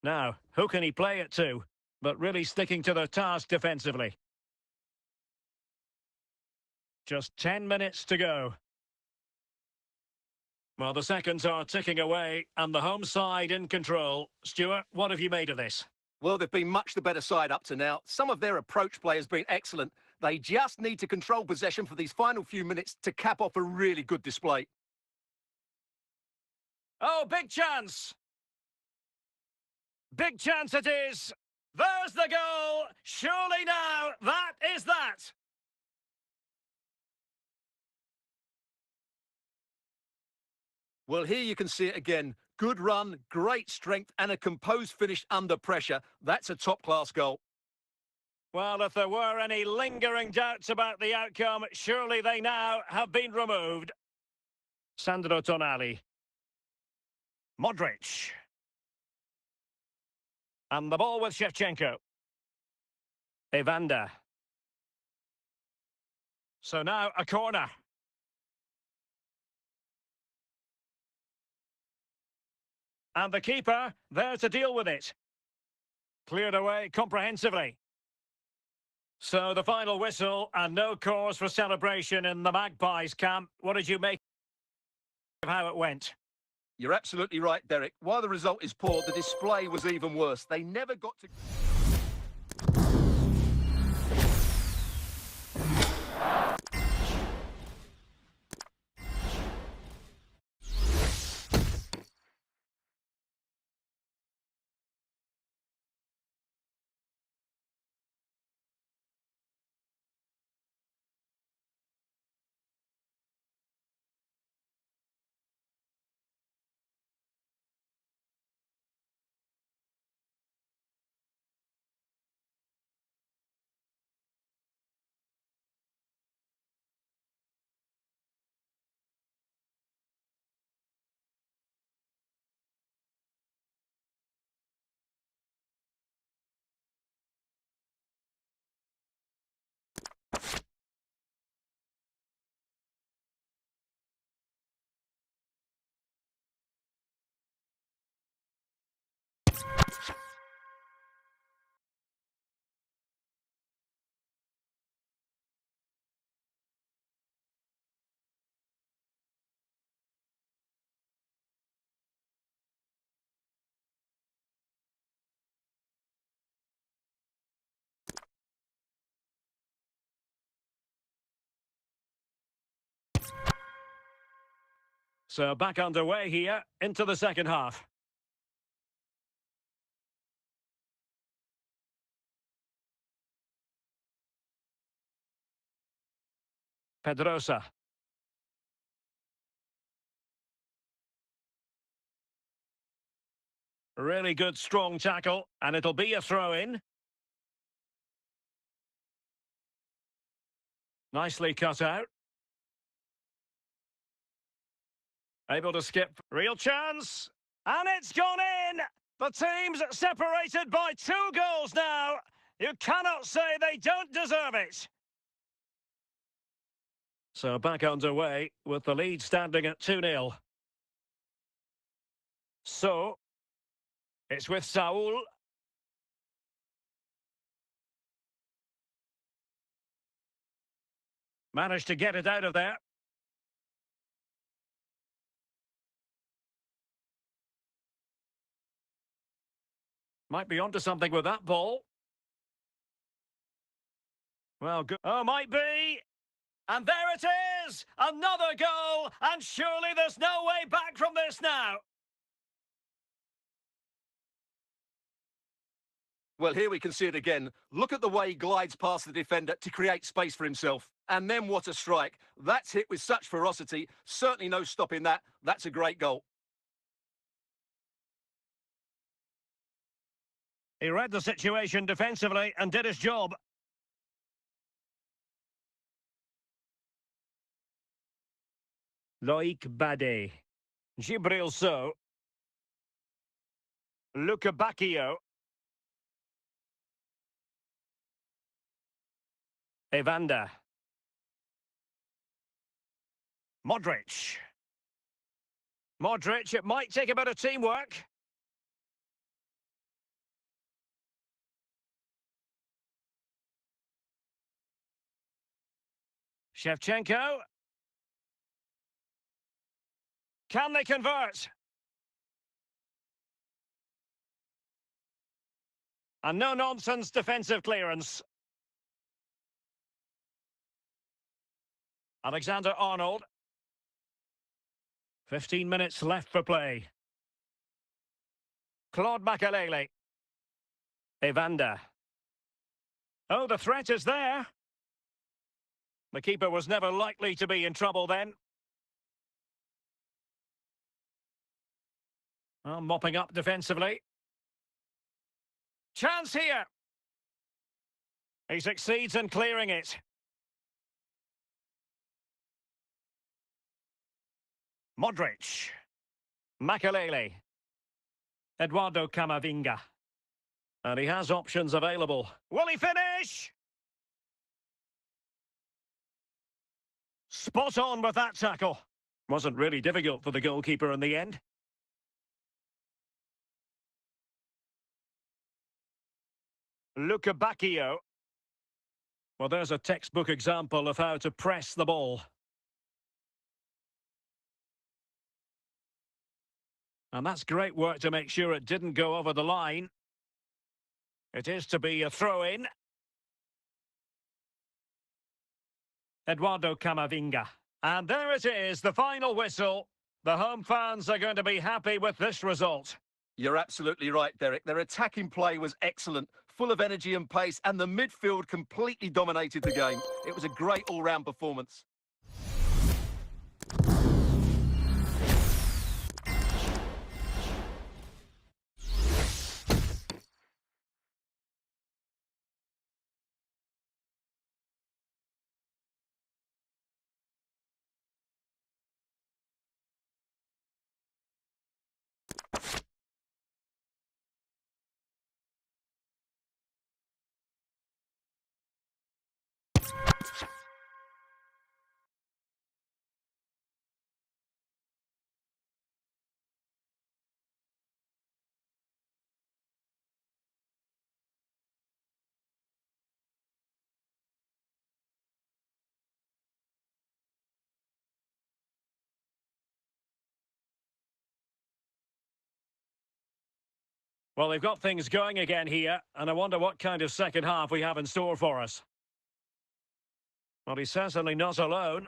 Speaker 1: Now, who can he play it to? But really sticking to their task defensively. Just 10 minutes to go. Well, the seconds are ticking away, and the home side in control. Stuart, what have you made of this?
Speaker 2: Well, they've been much the better side up to now. Some of their approach play has been excellent. They just need to control possession for these final few minutes to cap off a really good display.
Speaker 1: Oh, big chance! Big chance it is! There's the goal! Surely now, that is that!
Speaker 2: Well, here you can see it again. Good run, great strength, and a composed finish under pressure. That's a top-class goal.
Speaker 1: Well, if there were any lingering doubts about the outcome, surely they now have been removed. Sandro Tonali. Modric. And the ball with Shevchenko. Evander. So now a corner. And the keeper there to deal with it. Cleared away comprehensively. So the final whistle and no cause for celebration in the Magpies camp. What did you make of how it went?
Speaker 2: You're absolutely right, Derek. While the result is poor, the display was even worse. They never got to...
Speaker 1: So back underway here into the second half. Pedrosa. Really good, strong tackle, and it'll be a throw-in. Nicely cut out. Able to skip. Real chance. And it's gone in! The team's separated by 2 goals now. You cannot say they don't deserve it. So back underway with the lead standing at 2-0. So, it's with Saul. Managed to get it out of there. Might be onto something with that ball. Well, good. Oh, might be. And there it is! Another goal! And surely there's no way back from this now.
Speaker 2: Well, here we can see it again. Look at the way he glides past the defender to create space for himself. And then what a strike. That's hit with such ferocity. Certainly no stopping that. That's a great goal.
Speaker 1: He read the situation defensively and did his job. Loic Bade. Gibril So. Luca Bacchio. Evander. Modric. Modric, it might take a bit of teamwork. Shevchenko. Can they convert? And no-nonsense defensive clearance. Alexander-Arnold. 15 minutes left for play. Claude Makelele. Evander. Oh, the threat is there. The keeper was never likely to be in trouble then. Oh, mopping up defensively. Chance here. He succeeds in clearing it. Modric. Makelele. Eduardo Camavinga. And he has options available. Will he finish? Spot on with that tackle. Wasn't really difficult for the goalkeeper in the end. Luca Bacchio. Well, there's a textbook example of how to press the ball. And that's great work to make sure it didn't go over the line. It is to be a throw-in. Eduardo Camavinga. And there it is, the final whistle. The home fans are going to be happy with this result.
Speaker 2: You're absolutely right, Derek. Their attacking play was excellent, full of energy and pace, and the midfield completely dominated the game. It was a great all-round performance.
Speaker 1: Well, they've got things going again here, and I wonder what kind of second half we have in store for us. Well, he's certainly not alone.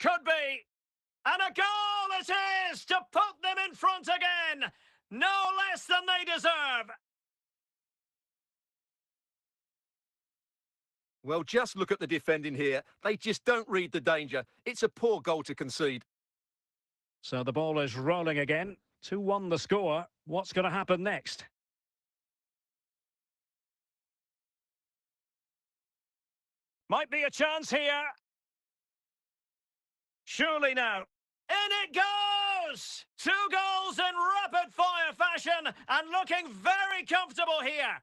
Speaker 1: could be. And a goal it is to put them in front again. No less than they deserve.
Speaker 2: Well, just look at the defending here. They just don't read the danger. It's a poor goal to concede.
Speaker 1: So the ball is rolling again. 2-1 the score. What's going to happen next? Might be a chance here. Surely now. In it goes! 2 goals in rapid-fire fashion and looking very comfortable here.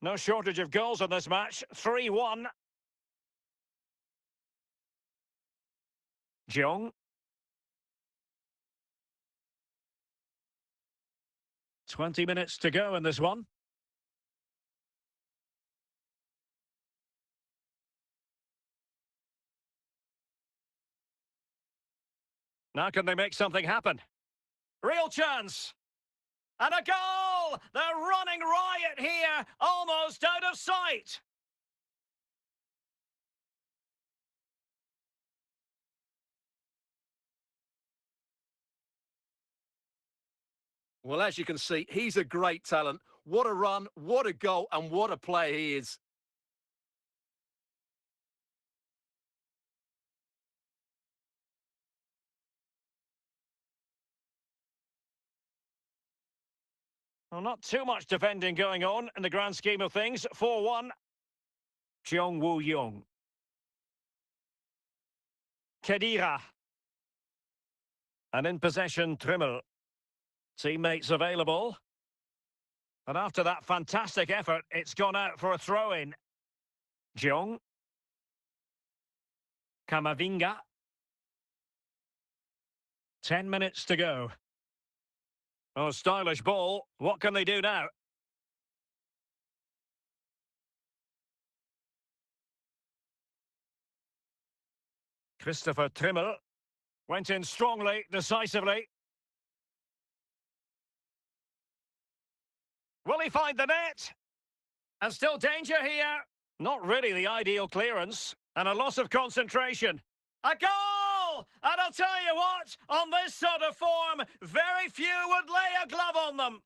Speaker 1: No shortage of goals in this match. 3-1. Jeong. "20 minutes to go in this one. Now can they make something happen? Real chance. And a goal! They're running riot here, almost out of sight.
Speaker 2: Well, as you can see, he's a great talent. What a run, what a goal, and what a player he is.
Speaker 1: Well, not too much defending going on in the grand scheme of things. 4-1. Jeong Woo-young. Kedira. And in possession, Trimmel. Teammates available. And after that fantastic effort, it's gone out for a throw-in. Jeong. Kamavinga. 10 minutes to go. Oh, stylish ball. What can they do now? Christopher Trimmel went in strongly, decisively. Will he find the net? And still danger here. Not really the ideal clearance. And a loss of concentration. A goal! And I'll tell you what, on this sort of form, very few would lay a glove on them.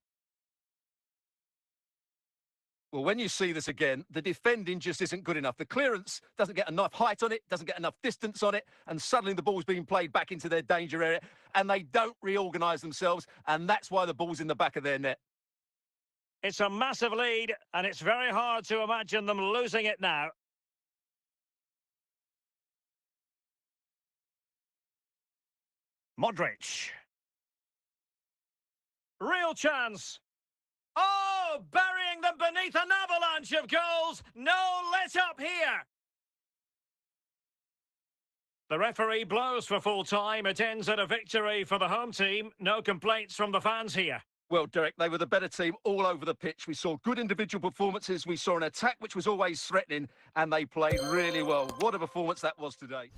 Speaker 2: Well, when you see this again, the defending just isn't good enough. The clearance doesn't get enough height on it, doesn't get enough distance on it, and suddenly the ball's being played back into their danger area, and they don't reorganise themselves, and that's why the ball's in the back of their net.
Speaker 1: It's a massive lead, and it's very hard to imagine them losing it now. Modric. Real chance. Oh, burying them beneath an avalanche of goals. No let up here. The referee blows for full time. It ends at a victory for the home team. No complaints from the fans here.
Speaker 2: Well, Derek, they were the better team all over the pitch. We saw good individual performances. We saw an attack which was always threatening, and they played really well. What a performance that was today.